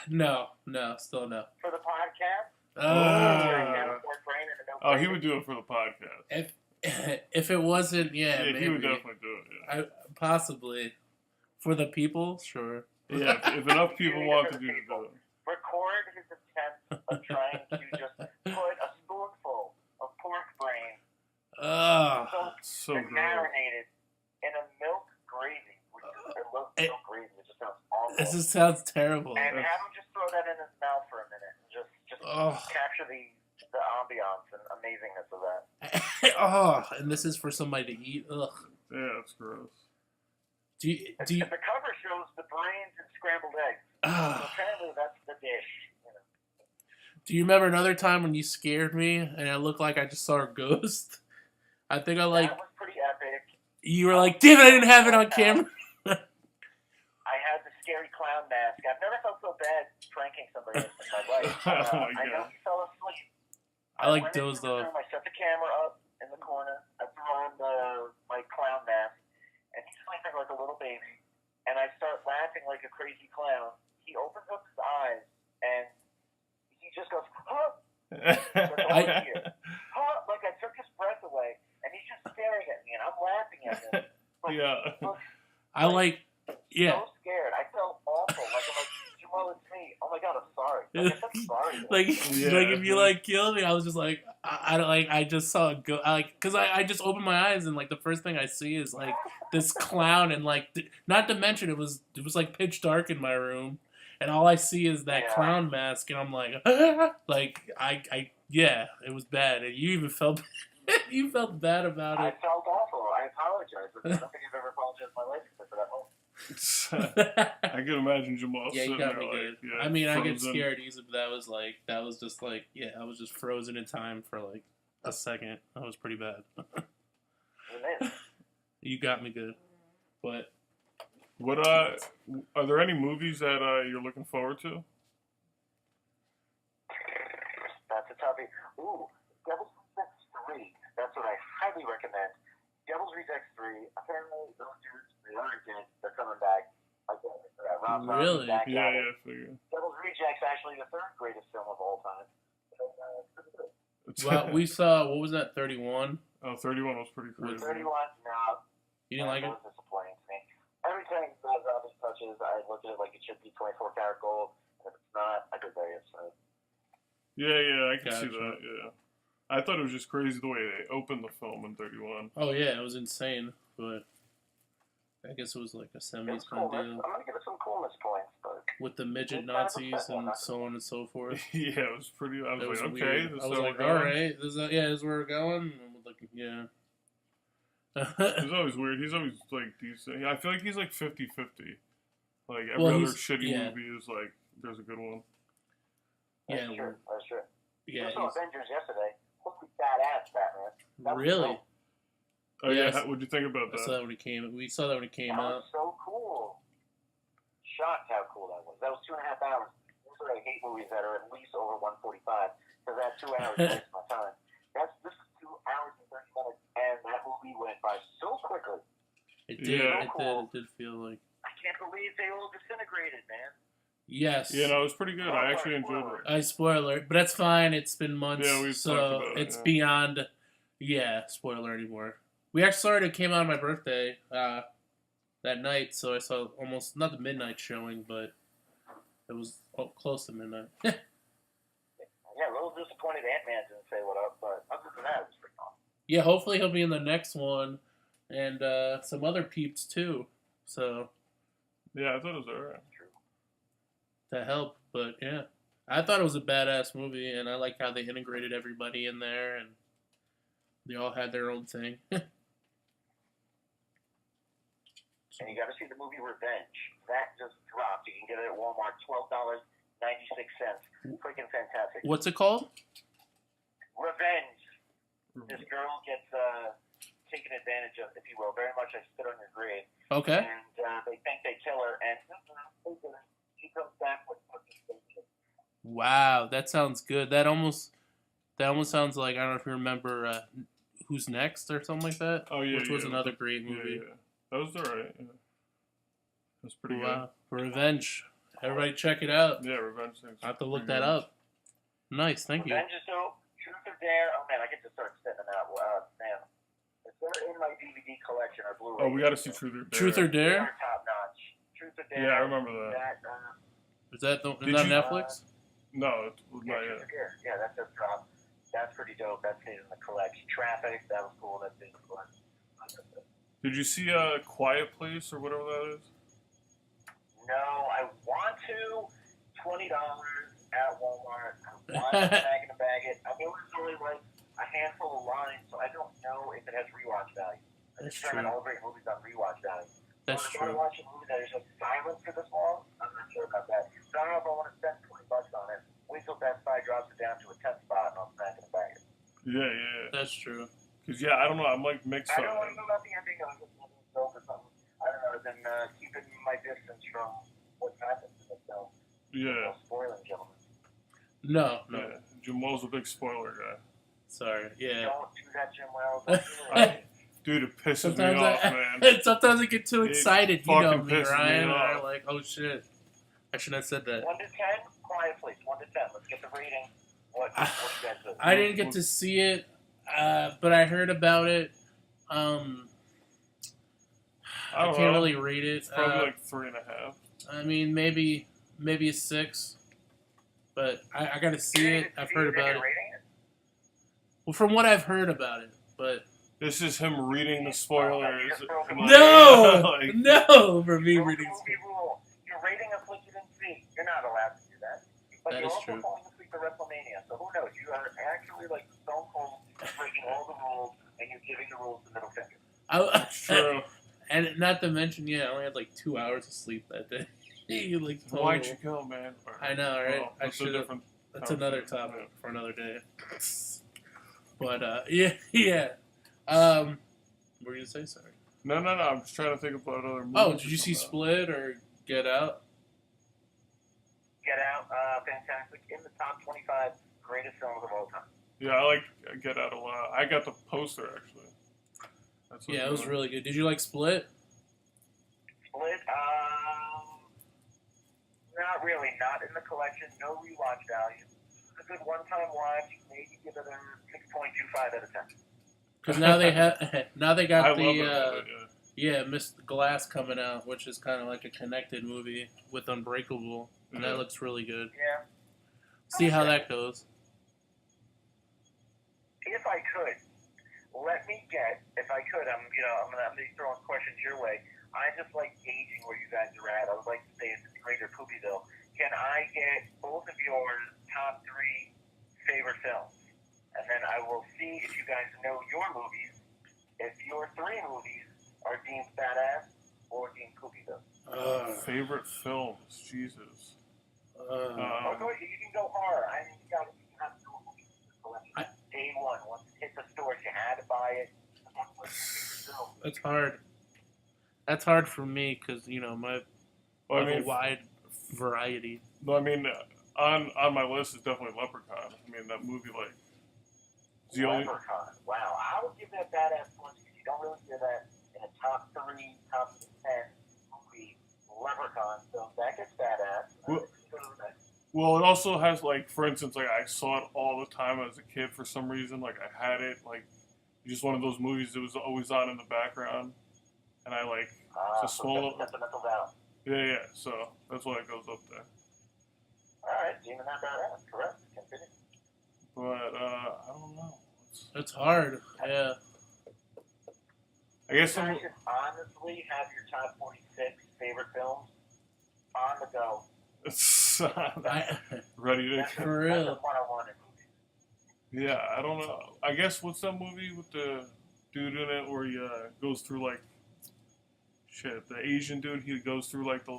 [SPEAKER 1] No, still no.
[SPEAKER 3] for the podcast?
[SPEAKER 1] Uh,
[SPEAKER 3] Pork brain and a milk
[SPEAKER 2] Oh, he
[SPEAKER 3] gravy?
[SPEAKER 2] would do it for the podcast.
[SPEAKER 1] if it wasn't, yeah,
[SPEAKER 2] Yeah,
[SPEAKER 1] maybe.
[SPEAKER 2] he would definitely do it. Yeah,
[SPEAKER 1] Possibly. For the people, sure.
[SPEAKER 2] yeah if enough people want to do it.
[SPEAKER 3] Record his attempt of trying to just put a spoonful of pork brain
[SPEAKER 1] Ugh.
[SPEAKER 3] soaked
[SPEAKER 2] So
[SPEAKER 3] and
[SPEAKER 2] gross.
[SPEAKER 3] marinated in a milk gravy. Milk gravy. It just sounds awful.
[SPEAKER 1] This just sounds terrible.
[SPEAKER 3] And have him just throw that in his mouth for a minute and just
[SPEAKER 1] Oh.
[SPEAKER 3] capture the ambiance and amazingness of that.
[SPEAKER 1] Oh, and this is for somebody to eat. Ugh.
[SPEAKER 2] Yeah, that's gross.
[SPEAKER 1] Do you?
[SPEAKER 3] The cover shows the brains and scrambled eggs. So
[SPEAKER 1] Ah.
[SPEAKER 3] apparently that's the dish.
[SPEAKER 1] Do you remember another time when you scared me and I looked like I just saw a ghost? I think I like.
[SPEAKER 3] That was pretty epic.
[SPEAKER 1] You were like, damn it, I didn't have it on camera.
[SPEAKER 3] I had the scary clown mask. I've never felt so bad pranking somebody in my life.
[SPEAKER 2] Oh my
[SPEAKER 3] I know
[SPEAKER 2] God.
[SPEAKER 3] he fell asleep.
[SPEAKER 1] I like
[SPEAKER 3] went into
[SPEAKER 1] dozed
[SPEAKER 3] the
[SPEAKER 1] off.
[SPEAKER 3] room, I set the camera up in the corner. I threw on my clown mask, and he's sleeping like a little baby. And I start laughing like a crazy clown. He opens up his eyes, and he just goes, huh? That's all I hear. Huh? Like I took his breath away, and he's just staring at me, and I'm laughing at him. Like,
[SPEAKER 2] Yeah.
[SPEAKER 3] look,
[SPEAKER 1] I like, yeah.
[SPEAKER 3] so scared. I felt awful. Like I'm like, Jamal, it's me. Oh my God, I'm sorry. Like, I'm sorry.
[SPEAKER 1] Like,
[SPEAKER 2] Yeah.
[SPEAKER 1] like if you like killed me, I was just like, I don't like. I just saw it go. Cause I just opened my eyes and like the first thing I see is like this clown and like, not to mention it was like pitch dark in my room, and all I see is that
[SPEAKER 3] Yeah.
[SPEAKER 1] clown mask, and I'm like, like I yeah, it was bad, and you even felt you felt bad about
[SPEAKER 3] I
[SPEAKER 1] it.
[SPEAKER 3] felt awful. I apologize. I don't think I've ever apologized in my life except for that moment.
[SPEAKER 2] I can imagine Jamal
[SPEAKER 1] Yeah, you
[SPEAKER 2] sitting
[SPEAKER 1] got
[SPEAKER 2] there
[SPEAKER 1] me
[SPEAKER 2] like,
[SPEAKER 1] good.
[SPEAKER 2] yeah,
[SPEAKER 1] I mean, I get
[SPEAKER 2] frozen.
[SPEAKER 1] scared easy, but that was just like, yeah, I was just frozen in time for like a second. That was pretty bad.
[SPEAKER 3] It was amazing.
[SPEAKER 1] You got me good, but
[SPEAKER 2] What are there any movies that you're looking forward to?
[SPEAKER 3] That's a toughie. Ooh, Devil's Rejects 3. That's what I highly recommend. Devil's Rejects 3. Apparently, those dudes, they already did. They're coming back. Like, Rob Zombie
[SPEAKER 1] Really?
[SPEAKER 3] back
[SPEAKER 2] Yeah,
[SPEAKER 3] at it.
[SPEAKER 2] yeah, I figure.
[SPEAKER 3] Devil's Rejects actually the third greatest film of all time. So, it's pretty good.
[SPEAKER 1] well, we saw what was that 31?
[SPEAKER 2] 31 was pretty crazy.
[SPEAKER 3] 31, no,
[SPEAKER 1] You didn't like it?
[SPEAKER 3] was disappointing to me. Everything Rob Zombie touches, I look at it like it should be 24 karat gold. And if it's not, I get very upset.
[SPEAKER 2] Yeah, I can see
[SPEAKER 1] Gotcha.
[SPEAKER 2] that. Yeah, I thought it was just crazy the way they opened the film in 31.
[SPEAKER 1] Oh yeah, it was insane, but I guess it was like a
[SPEAKER 3] It
[SPEAKER 1] 70s
[SPEAKER 3] was cool.
[SPEAKER 1] kind of deal
[SPEAKER 3] I'm going to give it some coolness points, but
[SPEAKER 1] with the midget
[SPEAKER 3] It's kind of
[SPEAKER 1] Nazis
[SPEAKER 3] upsetting,
[SPEAKER 1] and
[SPEAKER 3] not
[SPEAKER 1] so on and so forth.
[SPEAKER 2] Yeah, it was pretty. I was
[SPEAKER 1] It
[SPEAKER 2] like,
[SPEAKER 1] was
[SPEAKER 2] okay,
[SPEAKER 1] weird.
[SPEAKER 2] this
[SPEAKER 1] I
[SPEAKER 2] is
[SPEAKER 1] was
[SPEAKER 2] how
[SPEAKER 1] like,
[SPEAKER 2] we're
[SPEAKER 1] all
[SPEAKER 2] going.
[SPEAKER 1] right, this is where we're going. And I'm like, yeah.
[SPEAKER 2] He's always weird. He's always like decent. I feel like he's like 50-50. Like every
[SPEAKER 1] Well,
[SPEAKER 2] other
[SPEAKER 1] he's-
[SPEAKER 2] shitty
[SPEAKER 1] yeah.
[SPEAKER 2] movie is like there's a good one.
[SPEAKER 3] that's
[SPEAKER 1] Yeah,
[SPEAKER 3] true. That's true.
[SPEAKER 1] yeah.
[SPEAKER 3] I saw Avengers yesterday. Holy badass Batman. That was
[SPEAKER 1] Really?
[SPEAKER 3] dope.
[SPEAKER 2] Oh yeah,
[SPEAKER 1] Yes.
[SPEAKER 2] what'd you think about
[SPEAKER 1] I saw
[SPEAKER 2] that?
[SPEAKER 1] that when it came. We saw that when it came
[SPEAKER 3] That
[SPEAKER 1] out.
[SPEAKER 3] was so cool. Shocked how cool that was. That was 2.5 hours. Usually I hate movies that are at least over 145 because that 2 hours wastes my time. This is 2 hours and 30 minutes, and that movie went by so quickly.
[SPEAKER 1] It did.
[SPEAKER 2] Yeah.
[SPEAKER 1] It did feel like.
[SPEAKER 3] I can't believe they all disintegrated, man.
[SPEAKER 1] Yes.
[SPEAKER 2] Yeah, no, it was pretty good. I actually enjoyed it.
[SPEAKER 1] I spoiler, but that's fine. It's been months,
[SPEAKER 2] Yeah, we've
[SPEAKER 1] so
[SPEAKER 2] talked about it,
[SPEAKER 1] it's
[SPEAKER 2] yeah.
[SPEAKER 1] beyond. Yeah, spoiler anymore. We actually saw it came out on my birthday that night, so I saw almost not the midnight showing, but it was close to midnight.
[SPEAKER 3] Yeah, a little disappointed Ant-Man didn't say what up, but other than that, it was pretty awesome.
[SPEAKER 1] Yeah, hopefully he'll be in the next one, and some other peeps too. So
[SPEAKER 2] Yeah, I thought it was alright.
[SPEAKER 1] to help, but yeah, I thought it was a badass movie, and I like how they integrated everybody in there, and they all had their own thing.
[SPEAKER 3] And you got to see the movie Revenge. That just dropped. You can get it at Walmart, $12.96. Freaking fantastic.
[SPEAKER 1] What's it called?
[SPEAKER 3] Revenge. This girl gets taken advantage of, if you will. Very much I spit on your grave.
[SPEAKER 1] Okay.
[SPEAKER 3] And they think they kill her, and she comes back with fucking.
[SPEAKER 1] Wow, that sounds good. That almost sounds like, I don't know if you remember Who's Next or something like that.
[SPEAKER 2] Oh yeah,
[SPEAKER 1] Which was another great movie.
[SPEAKER 2] Yeah. That was alright. Yeah. That's pretty
[SPEAKER 1] Wow. Revenge. Everybody check it out.
[SPEAKER 2] good. Yeah, Revenge things.
[SPEAKER 1] I have to look that up. Nice, thank you.
[SPEAKER 3] Revenge is dope. Truth or Dare. Oh man, I get to start spitting them out. Man, if they're in my DVD collection or Blu-ray.
[SPEAKER 2] Oh, we got to see Truth or Dare.
[SPEAKER 1] Truth or
[SPEAKER 3] They
[SPEAKER 1] Dare?
[SPEAKER 3] are top notch. Truth or Dare.
[SPEAKER 2] Yeah, I remember that.
[SPEAKER 1] Is that
[SPEAKER 2] Did
[SPEAKER 1] on
[SPEAKER 2] you-
[SPEAKER 1] Netflix?
[SPEAKER 2] No, it was
[SPEAKER 3] Yeah,
[SPEAKER 2] not
[SPEAKER 3] Truth
[SPEAKER 2] yet.
[SPEAKER 3] or Dare. Yeah, that just dropped. That's pretty dope. That's in the collection. Traffic. That was cool. That's in the collection.
[SPEAKER 2] Did you see Quiet Place or whatever that is?
[SPEAKER 3] No, I want to. $20 at Walmart. I want to bag and bag it. I know it's only like a handful of lines, so I don't know if it has rewatch value. I
[SPEAKER 1] That's
[SPEAKER 3] determine
[SPEAKER 1] true.
[SPEAKER 3] all great movies on rewatch value.
[SPEAKER 1] That's
[SPEAKER 3] So if I
[SPEAKER 1] true.
[SPEAKER 3] watch a movie that is just silent for this long, I'm not sure about that. So I don't know if I want to spend $20 on it. Wait till Best Buy drops it down to a 10 spot and I'll smack it and bag it.
[SPEAKER 2] Yeah.
[SPEAKER 1] That's true.
[SPEAKER 2] Cause yeah, I don't know. I'm like mixed
[SPEAKER 3] I don't want
[SPEAKER 2] on
[SPEAKER 3] to know about the ending of this film or something. I don't know. Then keeping my distance from what happens in the film.
[SPEAKER 2] it. Yeah.
[SPEAKER 3] No spoiling, gentlemen.
[SPEAKER 1] No, no.
[SPEAKER 2] Yeah. Jamal's a big spoiler guy.
[SPEAKER 1] Sorry. Yeah.
[SPEAKER 3] Don't do that, Jim Wells. Don't do it.
[SPEAKER 2] Dude, it pisses
[SPEAKER 1] Sometimes
[SPEAKER 2] me off,
[SPEAKER 1] I,
[SPEAKER 2] man.
[SPEAKER 1] sometimes I get too
[SPEAKER 2] It
[SPEAKER 1] excited. You know
[SPEAKER 2] fucking
[SPEAKER 1] me,
[SPEAKER 2] pisses me
[SPEAKER 1] Ryan. And
[SPEAKER 2] off.
[SPEAKER 1] I'm like, oh shit. I shouldn't have said that.
[SPEAKER 3] 1 to 10, quiet please. 1 to 10. Let's get the rating. What you guys do?
[SPEAKER 1] I didn't get to see it, but I heard about it.
[SPEAKER 2] I
[SPEAKER 1] I
[SPEAKER 2] don't
[SPEAKER 1] can't
[SPEAKER 2] know.
[SPEAKER 1] really rate it.
[SPEAKER 2] It's probably like 3.5.
[SPEAKER 1] I mean, maybe a 6. But I gotta see it. I've heard about it. Well, from what I've heard about it, but
[SPEAKER 2] This is him reading the spoilers. and, like,
[SPEAKER 1] no,
[SPEAKER 2] like,
[SPEAKER 1] no, for me
[SPEAKER 3] Rule
[SPEAKER 1] reading.
[SPEAKER 3] movie rule. You're rating a flick you didn't see. You're not allowed to do that. But
[SPEAKER 1] That
[SPEAKER 3] you're
[SPEAKER 1] is
[SPEAKER 3] also
[SPEAKER 1] true.
[SPEAKER 3] falling asleep at WrestleMania. So who knows? You are actually like Stone Cold breaking all the rules and you're giving the rules the middle finger.
[SPEAKER 2] It's true.
[SPEAKER 1] And not to mention, yeah, I only had like 2 hours of sleep that day. like total.
[SPEAKER 2] Why'd you go, man?
[SPEAKER 1] I know, right?
[SPEAKER 2] Well,
[SPEAKER 1] I
[SPEAKER 2] that's a
[SPEAKER 1] should have.
[SPEAKER 2] different
[SPEAKER 1] That's another
[SPEAKER 2] conversation,
[SPEAKER 1] topic for another day. But yeah. What were you gonna say? Sorry.
[SPEAKER 2] No. I'm just trying to think about other movies.
[SPEAKER 1] Oh, did you
[SPEAKER 2] or
[SPEAKER 1] see
[SPEAKER 2] something.
[SPEAKER 1] Split or Get Out?
[SPEAKER 3] Get Out, fantastic. In the top 25 greatest films of all time.
[SPEAKER 2] Yeah, I like Get Out a lot. I got the poster actually. That's what
[SPEAKER 1] Yeah, it
[SPEAKER 2] I'm
[SPEAKER 1] was
[SPEAKER 2] doing.
[SPEAKER 1] really good. Did you like Split?
[SPEAKER 3] Split, not really. Not in the collection. No rewatch value. It's a good one-time watch. Maybe give it a 6.25 out of 10.
[SPEAKER 1] Because now they have now they
[SPEAKER 2] I
[SPEAKER 1] got
[SPEAKER 2] love
[SPEAKER 1] the
[SPEAKER 2] it. Yeah.
[SPEAKER 1] Mr. Glass coming out, which is kind of like a connected movie with Unbreakable, and
[SPEAKER 2] Yeah.
[SPEAKER 1] that looks really good.
[SPEAKER 3] Yeah.
[SPEAKER 1] See how that goes.
[SPEAKER 3] If I could, let me get. If I could, I'm gonna be throwing questions your way. I just like gauging where you guys are at. I would like to say it's Greater Poopyville. Can I get both of your top 3 favorite films? And then I will see if you guys know your movies. If your 3 movies are deemed badass or deemed Poopyville.
[SPEAKER 2] Favorite films, Jesus.
[SPEAKER 3] Oh, go ahead. You can go horror. I mean, you have to go collection. Day one, once it hit the stores, you had to buy it.
[SPEAKER 1] That's hard. That's hard for me because my
[SPEAKER 2] Well,
[SPEAKER 1] I have a wide variety.
[SPEAKER 2] on my list is definitely Leprechaun. I mean, that movie, like, it's the only.
[SPEAKER 3] Leprechaun. Wow, I would give that badass one because you don't really hear that in a top 3, top 10 movie. Leprechaun, so that gets badass.
[SPEAKER 2] Well- Well, it also has, like, for instance, like, I saw it all the time as a kid for some reason. Like, I had it, like, just one of those movies that was always on in the background. And I, like, it's a small.
[SPEAKER 3] Sentimental value.
[SPEAKER 2] Yeah, so that's why it goes up there.
[SPEAKER 3] Alright, Demon That Badass, correct. Continue.
[SPEAKER 2] But, I don't know.
[SPEAKER 1] It's hard. Yeah.
[SPEAKER 2] I guess
[SPEAKER 3] You
[SPEAKER 2] I'm.
[SPEAKER 3] guys should honestly have your top 46 favorite films on the go.
[SPEAKER 2] Ready to.
[SPEAKER 3] That's
[SPEAKER 1] For
[SPEAKER 3] that's
[SPEAKER 1] real.
[SPEAKER 3] the one I wanted.
[SPEAKER 2] Yeah, I don't know. I guess what's that movie with the dude in it where he goes through like shit? The Asian dude, he goes through like the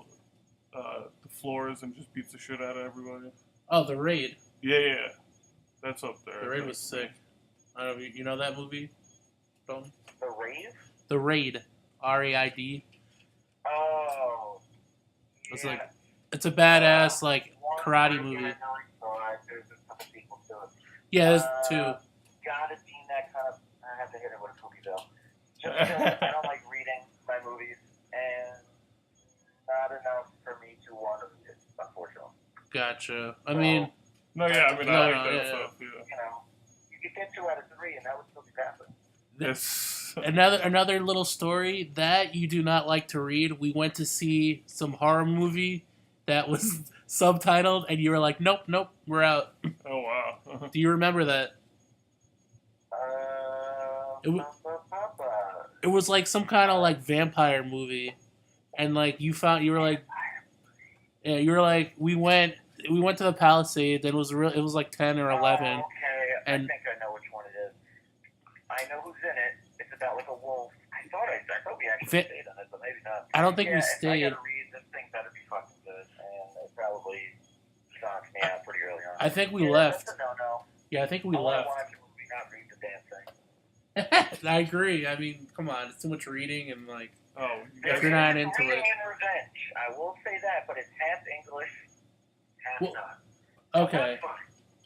[SPEAKER 2] floors and just beats the shit out of everybody.
[SPEAKER 1] Oh, The Raid.
[SPEAKER 2] Yeah, that's up there.
[SPEAKER 1] The Raid was sick. I don't know. You know that movie? Tony?
[SPEAKER 3] The Rave?
[SPEAKER 1] The Raid. RAID.
[SPEAKER 3] Oh.
[SPEAKER 1] It's
[SPEAKER 3] yeah.
[SPEAKER 1] like it's a badass like
[SPEAKER 3] One
[SPEAKER 1] karate
[SPEAKER 3] movie
[SPEAKER 1] movie.
[SPEAKER 3] I know I saw it. There's a couple sequels to it.
[SPEAKER 1] Yeah, there's 2.
[SPEAKER 3] Gotta deem that kind of. I have to hit it with a cookie though. Just because I don't like reading my movies, and not enough for me to want to read it, unfortunately.
[SPEAKER 1] Gotcha. I mean,
[SPEAKER 2] No, yeah, I mean
[SPEAKER 1] No,
[SPEAKER 2] I like
[SPEAKER 1] no,
[SPEAKER 2] that
[SPEAKER 1] yeah.
[SPEAKER 2] stuff. Yeah.
[SPEAKER 3] You know, you could get 2 out of 3, and that would still be passing.
[SPEAKER 2] Yes.
[SPEAKER 1] another little story that you do not like to read. We went to see some horror movie that was subtitled, and you were like, "Nope, we're out."
[SPEAKER 2] Oh wow.
[SPEAKER 1] Do you remember that? It It was like some kind of like vampire movie, and like you were like, yeah, you were like, we went to the Palisades, and it was like 10 or 11.
[SPEAKER 3] Okay,
[SPEAKER 1] and-
[SPEAKER 3] I think I know which one it is. I know who's in it. It's about like a wolf. I thought we actually stayed on it, but maybe not.
[SPEAKER 1] I don't think
[SPEAKER 3] yeah,
[SPEAKER 1] we
[SPEAKER 3] if
[SPEAKER 1] stayed.
[SPEAKER 3] I gotta read, this thing better be fucking good, and it probably knocks me out pretty early on.
[SPEAKER 1] I think we
[SPEAKER 3] Yeah,
[SPEAKER 1] left.
[SPEAKER 3] That's a no-no.
[SPEAKER 1] Yeah, I think we
[SPEAKER 3] I wanna
[SPEAKER 1] left.
[SPEAKER 3] watch a movie, not read the damn thing.
[SPEAKER 1] I agree. I mean, come on, it's too much reading and like.
[SPEAKER 2] Oh, you
[SPEAKER 1] If
[SPEAKER 2] guys,
[SPEAKER 1] you're not into
[SPEAKER 3] Reading
[SPEAKER 1] it.
[SPEAKER 3] and revenge. I will say that, but it's half English, half
[SPEAKER 1] Well,
[SPEAKER 3] not.
[SPEAKER 1] Okay.
[SPEAKER 3] That's fine.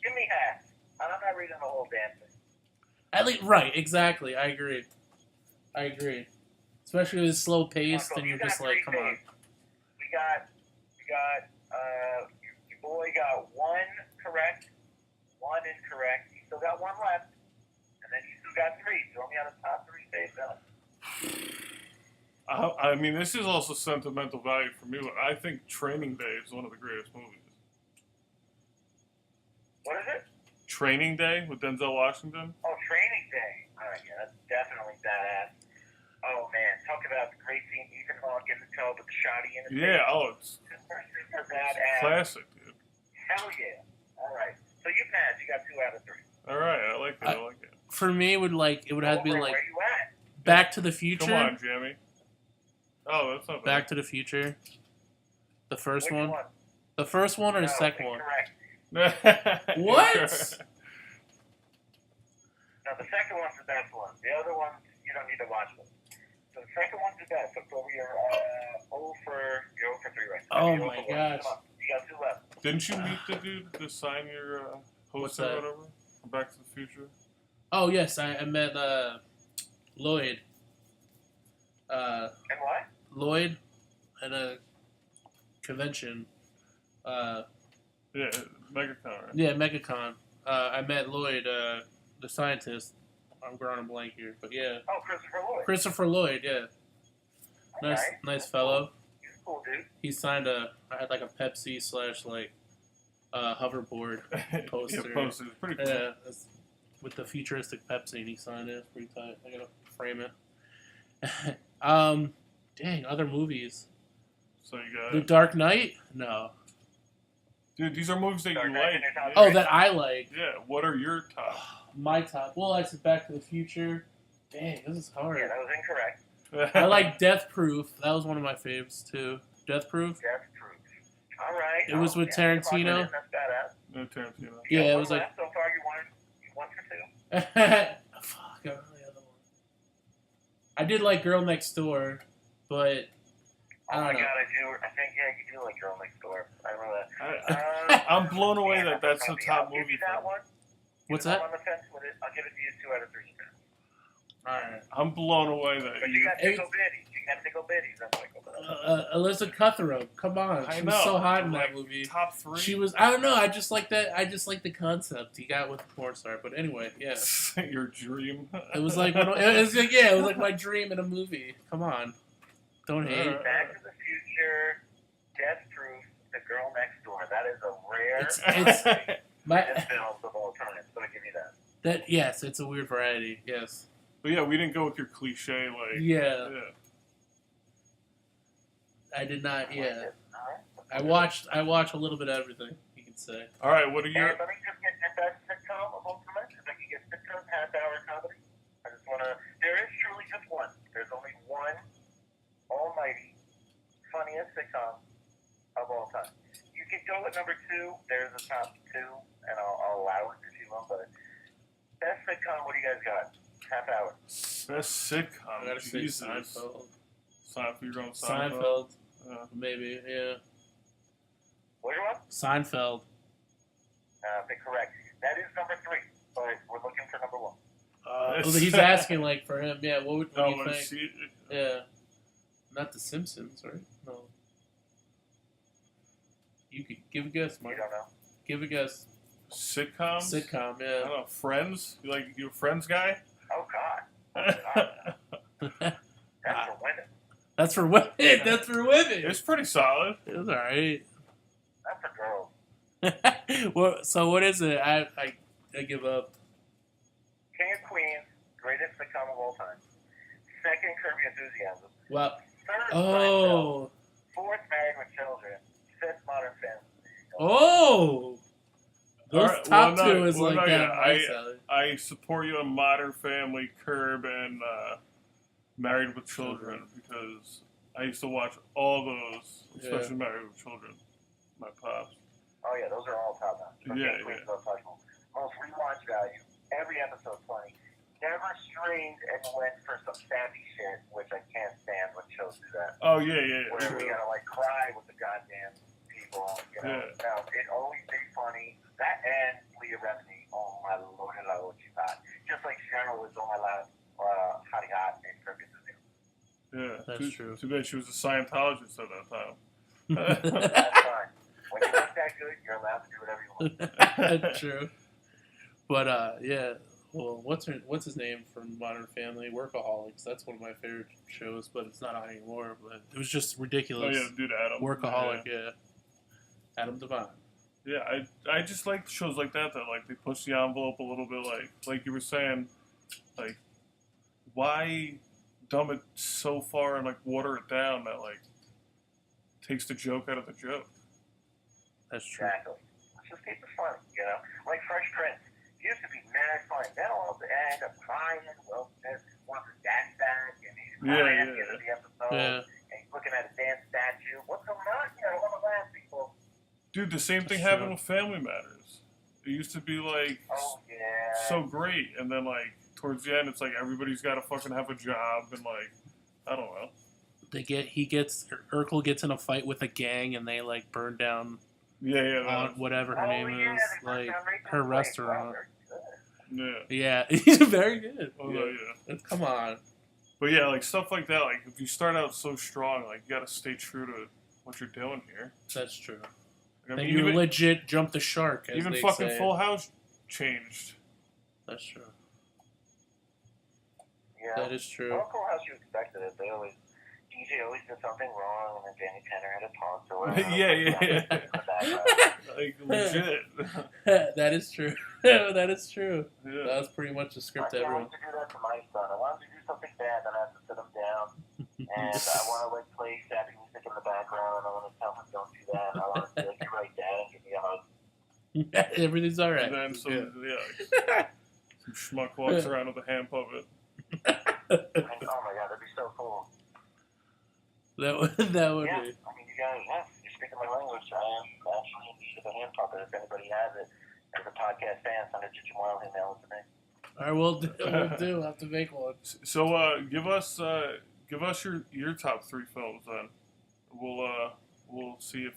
[SPEAKER 3] Give me half. I'm not reading the whole damn thing.
[SPEAKER 1] At least, right? Exactly. I agree. Especially with slow paced,
[SPEAKER 3] So
[SPEAKER 1] and you're
[SPEAKER 3] you got
[SPEAKER 1] just like,
[SPEAKER 3] three
[SPEAKER 1] come on.
[SPEAKER 3] days. We got, your boy got one correct, one incorrect. You still got one left, and then you still got three. Throw me out the top three days, Bill.
[SPEAKER 2] I mean, this is also sentimental value for me. But I think Training Day is one of the greatest movies.
[SPEAKER 3] What is it?
[SPEAKER 2] Training Day with Denzel Washington.
[SPEAKER 3] Oh, Training Day. All right, yeah, that's definitely badass. Oh man, talk about the great scene, Ethan Hawke in the tub with the shotty in his
[SPEAKER 2] Yeah, it's
[SPEAKER 3] super badass.
[SPEAKER 2] classic, dude.
[SPEAKER 3] Hell yeah. All right, so you passed. You got 2 out of 3.
[SPEAKER 2] All right, I like it. I like it.
[SPEAKER 1] For me, it would have to be
[SPEAKER 3] Over,
[SPEAKER 1] like
[SPEAKER 3] where you at?
[SPEAKER 1] Back to the Future.
[SPEAKER 2] Come on, Jamie. Oh, that's not
[SPEAKER 1] Back to the Future. The first
[SPEAKER 3] Which
[SPEAKER 1] one.
[SPEAKER 3] one?
[SPEAKER 1] The first one or the
[SPEAKER 3] No,
[SPEAKER 1] second one?
[SPEAKER 3] incorrect.
[SPEAKER 2] bad.
[SPEAKER 1] What?
[SPEAKER 3] No, the second one's the best one. The other ones, you don't need to watch them. So the second one's the best. So over your 0 for 3 right now.
[SPEAKER 1] Oh
[SPEAKER 3] You're
[SPEAKER 1] my
[SPEAKER 3] 0 for 1.
[SPEAKER 1] gosh.
[SPEAKER 3] Come on. You got 2 left.
[SPEAKER 2] Didn't you meet the dude to sign your
[SPEAKER 1] What's
[SPEAKER 2] poster or
[SPEAKER 1] that?
[SPEAKER 2] whatever from Back to the Future?
[SPEAKER 1] Oh yes, I met Lloyd.
[SPEAKER 3] And what?
[SPEAKER 1] Lloyd at a convention.
[SPEAKER 2] Yeah, MegaCon. Right?
[SPEAKER 1] Yeah, MegaCon. I met Lloyd, the scientist. I'm drawing a blank here, but yeah,
[SPEAKER 3] Oh, Christopher Lloyd.
[SPEAKER 1] Christopher Lloyd. Yeah, nice,
[SPEAKER 3] Okay.
[SPEAKER 1] nice fellow.
[SPEAKER 3] He's a cool dude.
[SPEAKER 1] He signed I had like a Pepsi / hoverboard poster.
[SPEAKER 2] Yeah, poster. It's pretty cool.
[SPEAKER 1] Yeah, that's with the futuristic Pepsi, and he signed it. It's pretty tight. I gotta frame it. Dang, other movies.
[SPEAKER 2] So you got
[SPEAKER 1] The Dark Knight? No.
[SPEAKER 2] dude. These are movies that
[SPEAKER 3] Dark
[SPEAKER 2] you
[SPEAKER 3] Knight
[SPEAKER 2] like.
[SPEAKER 3] in your top
[SPEAKER 1] Oh,
[SPEAKER 3] three?
[SPEAKER 1] that I like.
[SPEAKER 2] Yeah. What are your top?
[SPEAKER 1] My top. Well, I said Back to the Future. Dang, this is hard.
[SPEAKER 3] Yeah, that was incorrect.
[SPEAKER 1] I like Death Proof. That was one of my faves too. Death Proof.
[SPEAKER 3] That's true. All right.
[SPEAKER 1] It was with
[SPEAKER 3] yeah,
[SPEAKER 1] Tarantino.
[SPEAKER 3] That's badass.
[SPEAKER 2] No Tarantino.
[SPEAKER 1] Yeah,
[SPEAKER 3] You got
[SPEAKER 1] it
[SPEAKER 3] one
[SPEAKER 1] was like.
[SPEAKER 3] left so far. You won for 2.
[SPEAKER 1] Fuck, I don't know the other one. I did like Girl Next Door, but I
[SPEAKER 3] Oh my
[SPEAKER 1] don't know.
[SPEAKER 3] god, I do. I think you do like Girl Next Door. I remember that.
[SPEAKER 2] I'm blown away
[SPEAKER 3] yeah,
[SPEAKER 2] that that's the top
[SPEAKER 3] I'll give
[SPEAKER 2] movie.
[SPEAKER 3] you that
[SPEAKER 2] For
[SPEAKER 3] one.
[SPEAKER 1] What's
[SPEAKER 3] I'm
[SPEAKER 1] that?
[SPEAKER 3] on the fence with it. I'll give it to you 2 out of 3.
[SPEAKER 1] Alright.
[SPEAKER 2] I'm blown away that
[SPEAKER 3] But you
[SPEAKER 2] you.
[SPEAKER 3] got Tickle Bitties. You got Tickle Bitties. That's like
[SPEAKER 1] Alyssa Cutthroat. Come on,
[SPEAKER 2] I
[SPEAKER 1] she
[SPEAKER 2] know.
[SPEAKER 1] was so hot in
[SPEAKER 2] like,
[SPEAKER 1] that movie.
[SPEAKER 2] Top 3.
[SPEAKER 1] She was. I don't know. I just like that. I just like the concept he got with the porn star. But anyway, yeah.
[SPEAKER 2] Your dream.
[SPEAKER 1] It was like it was like yeah, it was like my dream in a movie. Come on, don't hate.
[SPEAKER 3] Back to the Future, Death Proof, The Girl Next Door. That is a rare
[SPEAKER 1] It's
[SPEAKER 3] greatest
[SPEAKER 1] my
[SPEAKER 3] films of all time. So I give you that.
[SPEAKER 1] that yes, it's a weird variety. Yes,
[SPEAKER 2] But yeah, we didn't go with your cliche like.
[SPEAKER 1] yeah,
[SPEAKER 2] Yeah.
[SPEAKER 1] I did not. Yeah,
[SPEAKER 3] All right.
[SPEAKER 1] I watch a little bit of everything. You can say.
[SPEAKER 2] All right. What are
[SPEAKER 3] And
[SPEAKER 2] your?
[SPEAKER 3] let me just get your best sitcom of all time. If I can get sitcom half-hour comedy, I just want to. There is truly just one. There's only one almighty funniest sitcom of all time. You can go with number 2. There's a top 2, and I'll allow it if you want. But best sitcom, what do you guys got? Half hour.
[SPEAKER 2] Best sitcom.
[SPEAKER 1] I gotta say
[SPEAKER 2] Jesus.
[SPEAKER 1] Seinfeld.
[SPEAKER 2] Seinfeld. You're going
[SPEAKER 1] Seinfeld,
[SPEAKER 2] Yeah.
[SPEAKER 1] maybe. Yeah,
[SPEAKER 3] Which one?
[SPEAKER 1] Seinfeld.
[SPEAKER 3] Correct. That is number 3, but we're looking for number 1.
[SPEAKER 1] Well, he's asking like for him. Yeah, what do
[SPEAKER 2] No,
[SPEAKER 1] you
[SPEAKER 2] but
[SPEAKER 1] think?
[SPEAKER 2] see,
[SPEAKER 1] Yeah, not The Simpsons, right? No. You could give a guess,
[SPEAKER 3] You
[SPEAKER 1] Mike.
[SPEAKER 3] don't know.
[SPEAKER 1] Give a guess.
[SPEAKER 2] sitcoms.
[SPEAKER 1] Sitcom,
[SPEAKER 2] I
[SPEAKER 1] yeah.
[SPEAKER 2] don't know. Friends. You a Friends guy?
[SPEAKER 3] Oh God, that's for women.
[SPEAKER 1] That's for women. That's for women.
[SPEAKER 2] It's pretty solid.
[SPEAKER 1] It was alright.
[SPEAKER 3] That's for girls.
[SPEAKER 1] Well, so what is it? I give up.
[SPEAKER 3] King of Queens, greatest sitcom of all time. Second, Curb Your Enthusiasm.
[SPEAKER 1] Well,
[SPEAKER 3] Third, Seinfeld.
[SPEAKER 1] oh,
[SPEAKER 3] Fourth, Married with Children. Fifth, Modern Family.
[SPEAKER 1] oh. Those
[SPEAKER 2] Alright,
[SPEAKER 1] top
[SPEAKER 2] well, no,
[SPEAKER 1] two is
[SPEAKER 2] well,
[SPEAKER 1] like
[SPEAKER 2] no,
[SPEAKER 1] that.
[SPEAKER 2] yeah,
[SPEAKER 1] on my side.
[SPEAKER 2] I support you on Modern Family, Curb, and Married with Children because I used to watch all those, especially Married with Children. My pops.
[SPEAKER 3] Oh yeah, those are all top notch.
[SPEAKER 2] Yeah,
[SPEAKER 3] King of Queens is untouchable. Most rewatch value. Every episode's funny. never strayed and went for some sappy shit, which I can't stand when shows do that.
[SPEAKER 2] Oh yeah.
[SPEAKER 3] Where we gotta like cry with the goddamn people, you know.
[SPEAKER 2] Yeah.
[SPEAKER 3] No, it always stayed funny. That and Leah Remini, oh my lord, I love what you got. Just like Cheryl was on my last Hottie Hot and Crickets.
[SPEAKER 2] Yeah.
[SPEAKER 1] That's true.
[SPEAKER 2] Too bad she was a Scientologist at that time.
[SPEAKER 3] That's fine. When you look that good, you're allowed to do whatever you want.
[SPEAKER 1] True. But yeah. Well, what's his name from Modern Family? Workaholics. That's one of my favorite shows, but it's not on anymore. But it was just
[SPEAKER 2] Oh
[SPEAKER 1] ridiculous.
[SPEAKER 2] yeah, dude, Adam.
[SPEAKER 1] Workaholic, yeah. Adam Devine.
[SPEAKER 2] Yeah, I just like shows like that like they push the envelope a little bit, like you were saying, like why dumb it so far and like water it down that like takes the joke out of the joke.
[SPEAKER 1] That's true.
[SPEAKER 3] Exactly. Let's just keep it funny, you know? Like Fresh Prince. It used to be mad funny. Then all the end up crying. Well, wants his dad back, and he's crying at the end of the episode.
[SPEAKER 1] Yeah.
[SPEAKER 3] And he's looking at a damn statue. What's going on here? I want to laugh, people.
[SPEAKER 2] Dude, the same thing
[SPEAKER 1] That's
[SPEAKER 2] happened
[SPEAKER 1] true.
[SPEAKER 2] with Family Matters. It used to be like
[SPEAKER 3] Oh, yeah.
[SPEAKER 2] so great, and then like towards the end, it's like everybody's got to fucking have a job, and like I don't know.
[SPEAKER 1] Urkel gets in a fight with a gang, and they like burn down
[SPEAKER 2] Yeah.
[SPEAKER 1] whatever her name
[SPEAKER 3] yeah,
[SPEAKER 1] is,
[SPEAKER 3] they
[SPEAKER 1] like
[SPEAKER 3] burned down Rachel's
[SPEAKER 1] her
[SPEAKER 3] place.
[SPEAKER 1] restaurant.
[SPEAKER 3] Wow, very good.
[SPEAKER 2] Yeah.
[SPEAKER 1] Yeah, he's very good.
[SPEAKER 2] Oh yeah.
[SPEAKER 1] Come on.
[SPEAKER 2] But yeah, like stuff like that. Like if you start out so strong, like you got to stay true to what you're doing here.
[SPEAKER 1] That's true.
[SPEAKER 2] Like, I
[SPEAKER 1] And
[SPEAKER 2] mean,
[SPEAKER 1] you
[SPEAKER 2] even,
[SPEAKER 1] legit jump the shark, as
[SPEAKER 2] even
[SPEAKER 1] they
[SPEAKER 2] fucking
[SPEAKER 1] say.
[SPEAKER 2] Full House changed.
[SPEAKER 1] That's true.
[SPEAKER 3] Yeah.
[SPEAKER 1] That is true.
[SPEAKER 3] Well, Cool House, you expected it. DJ always did something wrong, and then Danny Tanner had a taunt or whatever.
[SPEAKER 2] Yeah. Like legit.
[SPEAKER 1] That is true. That is true.
[SPEAKER 2] Yeah.
[SPEAKER 1] That was pretty much the
[SPEAKER 3] I
[SPEAKER 1] script
[SPEAKER 3] can't
[SPEAKER 1] everyone.
[SPEAKER 3] wait to do that to my son. I want him to do something bad, then I have to sit him down, and I want to like play sappy music in the background, and I want to tell him don't do that. I want him to be like, "You're right, Dad," and give me a hug.
[SPEAKER 1] Everything's all right.
[SPEAKER 2] And then some,
[SPEAKER 1] Yeah.
[SPEAKER 2] some schmuck walks around with a hand puppet.
[SPEAKER 3] And, oh my God, that'd be so cool.
[SPEAKER 1] That would
[SPEAKER 3] Yeah,
[SPEAKER 1] be.
[SPEAKER 3] I mean, you guys, you're speaking my language. I am actually in need of a hand puppet. If anybody has it, as a podcast fan, send it to Jamal, email it to me.
[SPEAKER 1] All right, we'll do. We'll have to make one.
[SPEAKER 2] So give us your top 3 films then. We'll see if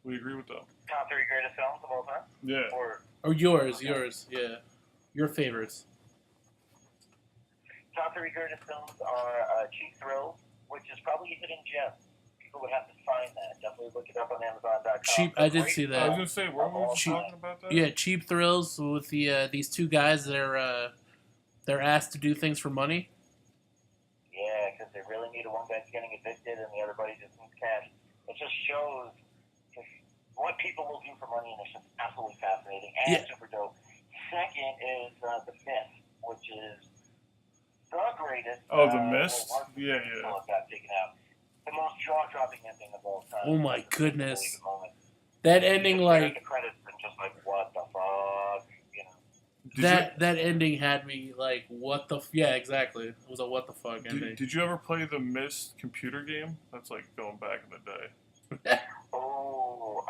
[SPEAKER 2] we agree with them.
[SPEAKER 3] Top 3 greatest films of all time?
[SPEAKER 2] Yeah.
[SPEAKER 3] Or
[SPEAKER 1] Or yours, yeah. Your favorites.
[SPEAKER 3] top 3 greatest films are Cheap Thrills, which is probably a hidden gem. People would have to find that. Definitely look it up on Amazon.com.
[SPEAKER 1] Cheap. I did see
[SPEAKER 2] I was
[SPEAKER 1] that.
[SPEAKER 2] gonna say, were we
[SPEAKER 1] Cheap.
[SPEAKER 2] talking about that?
[SPEAKER 1] Yeah, Cheap Thrills with the these two guys. They're asked to do things for money.
[SPEAKER 3] Yeah, because they really need one guy's getting evicted and the other buddy just needs cash. It just shows just what people will do for money, and it's just absolutely fascinating and
[SPEAKER 1] Yeah.
[SPEAKER 3] super dope. Second is The Mist, which is the greatest.
[SPEAKER 2] Oh, The Mist?
[SPEAKER 3] well, one
[SPEAKER 2] Yeah.
[SPEAKER 3] got taken out. The most jaw-dropping ending of all time.
[SPEAKER 1] Oh my
[SPEAKER 3] Like,
[SPEAKER 1] goodness.
[SPEAKER 3] unbelievable moment.
[SPEAKER 1] That ending,
[SPEAKER 3] Just staring
[SPEAKER 1] like
[SPEAKER 3] at the credits and just like, what the fuck, you know?
[SPEAKER 2] Did
[SPEAKER 1] that ending had me like, what the? Yeah, exactly. It was a what the fuck
[SPEAKER 2] you,
[SPEAKER 1] ending.
[SPEAKER 2] did you ever play the Myst computer game? That's like going back in the day.
[SPEAKER 3] Oh,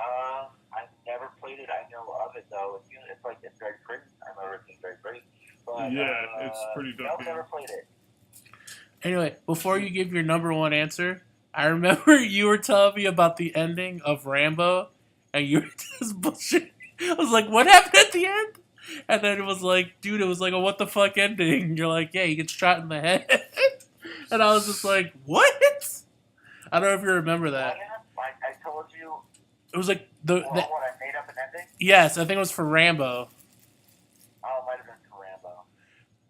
[SPEAKER 3] I've never played it. I know of it though. It's very pretty. I remember it being very pretty. But,
[SPEAKER 2] Yeah, it's pretty dope
[SPEAKER 3] No,
[SPEAKER 2] game.
[SPEAKER 3] never played it.
[SPEAKER 1] Anyway, before you give your number one answer, I remember you were telling me about the ending of Rambo, and you were just bullshit. I was like, what happened at the end? And then it was like, dude, it was like a what the fuck ending. You're like, yeah, he gets shot in the head. And I was just like, what? I don't know if you remember that.
[SPEAKER 3] I told you.
[SPEAKER 1] It was like
[SPEAKER 3] What I made up an ending.
[SPEAKER 1] yes, I think it was for Rambo.
[SPEAKER 3] Oh, it might have been for Rambo.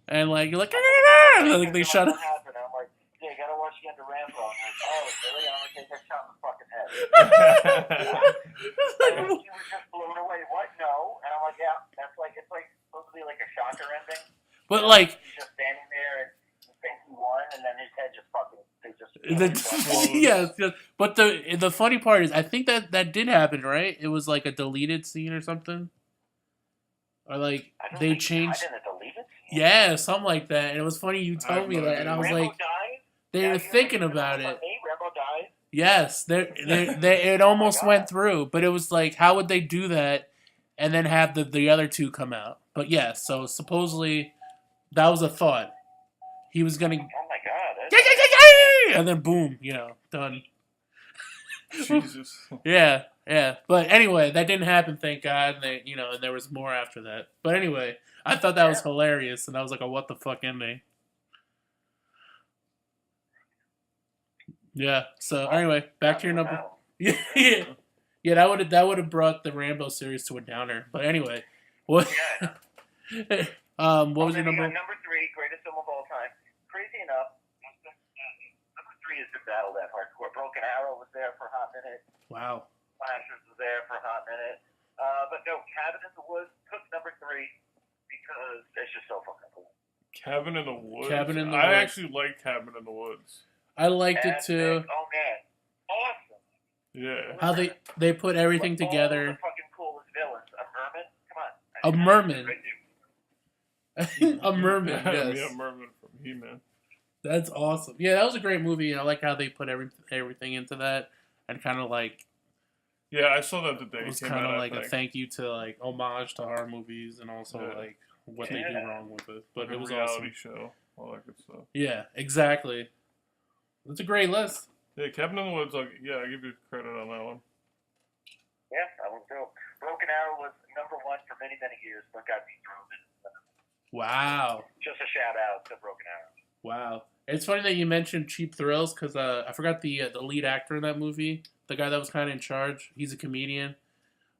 [SPEAKER 1] And like, you're like, and like they shot him.
[SPEAKER 3] What happened? I'm like, yeah, you gotta watch the end of Rambo. And I'm like, oh, really? I'm gonna take that shot in the fucking head. And she was just blown away. What? No. And I'm like, yeah, it's like supposed to be like a shocker ending.
[SPEAKER 1] But like,
[SPEAKER 3] He's just standing there and you think he won, and then his head just fucking
[SPEAKER 1] yes, yes. But the funny part is, I think that did happen, right? It was like a deleted scene or something, or like they changed. Yeah, something like that. And it was funny you told me that, and I was
[SPEAKER 3] Rambo
[SPEAKER 1] like,
[SPEAKER 3] died?
[SPEAKER 1] they were thinking about it.
[SPEAKER 3] Rambo died?
[SPEAKER 1] Yes, it almost went through, but it was like, how would they do that, and then have the other two come out? But yes, so supposedly That was a thought. He was gonna,
[SPEAKER 3] Oh my god.
[SPEAKER 1] and then boom, done.
[SPEAKER 2] Jesus.
[SPEAKER 1] Yeah. But anyway, that didn't happen, thank God. And they, and there was more after that. But anyway, I thought that was hilarious, and I was like, a what the fuck ending. Yeah. So anyway, back to your number.
[SPEAKER 3] Wow.
[SPEAKER 1] Yeah. Yeah, that would have brought the Rambo series to a downer. But anyway, what?
[SPEAKER 3] Yeah.
[SPEAKER 1] What was your
[SPEAKER 3] Then you
[SPEAKER 1] number?
[SPEAKER 3] got number 3, greatest film of all time. Crazy enough, number 3 has been battled at hardcore. Broken Arrow was there for a hot minute.
[SPEAKER 1] Wow.
[SPEAKER 3] Slashers was there for a hot minute. But no, Cabin in the Woods took number 3 because it's just so fucking cool.
[SPEAKER 2] Cabin in the Woods.
[SPEAKER 1] Cabin in the
[SPEAKER 2] I
[SPEAKER 1] Woods.
[SPEAKER 2] actually like Cabin in the Woods.
[SPEAKER 1] I liked it
[SPEAKER 3] And
[SPEAKER 1] too.
[SPEAKER 3] oh man, awesome.
[SPEAKER 2] Yeah.
[SPEAKER 1] How they put everything
[SPEAKER 3] All
[SPEAKER 1] together.
[SPEAKER 3] the fucking coolest villains. A merman? Come on.
[SPEAKER 1] A merman.
[SPEAKER 3] Right, dude.
[SPEAKER 1] A merman.
[SPEAKER 2] Yeah,
[SPEAKER 1] Yes.
[SPEAKER 2] Merman from He-Man.
[SPEAKER 1] That's awesome. Yeah, that was a great movie. I like how they put everything into that, and kind of like
[SPEAKER 2] Yeah, I saw that the day
[SPEAKER 1] it was
[SPEAKER 2] it came
[SPEAKER 1] kind
[SPEAKER 2] out.
[SPEAKER 1] of
[SPEAKER 2] I
[SPEAKER 1] like a
[SPEAKER 2] think.
[SPEAKER 1] thank you to like homage to horror movies, and also
[SPEAKER 2] Yeah.
[SPEAKER 1] like what they do
[SPEAKER 3] Yeah.
[SPEAKER 1] wrong with it. But
[SPEAKER 2] Like
[SPEAKER 1] it
[SPEAKER 2] a
[SPEAKER 1] was
[SPEAKER 2] reality
[SPEAKER 1] awesome.
[SPEAKER 2] show, all that good stuff.
[SPEAKER 1] Yeah, exactly. It's a great list.
[SPEAKER 2] Yeah, Cabin in the Woods. I give you credit on that one.
[SPEAKER 3] Yeah, I would go. Broken Arrow was number 1 for many, many years, but got dethroned.
[SPEAKER 1] Wow.
[SPEAKER 3] Just a shout out to Broken Arrow.
[SPEAKER 1] Wow. It's funny that you mentioned Cheap Thrills because I forgot the lead actor in that movie, the guy that was kind of in charge. He's a comedian.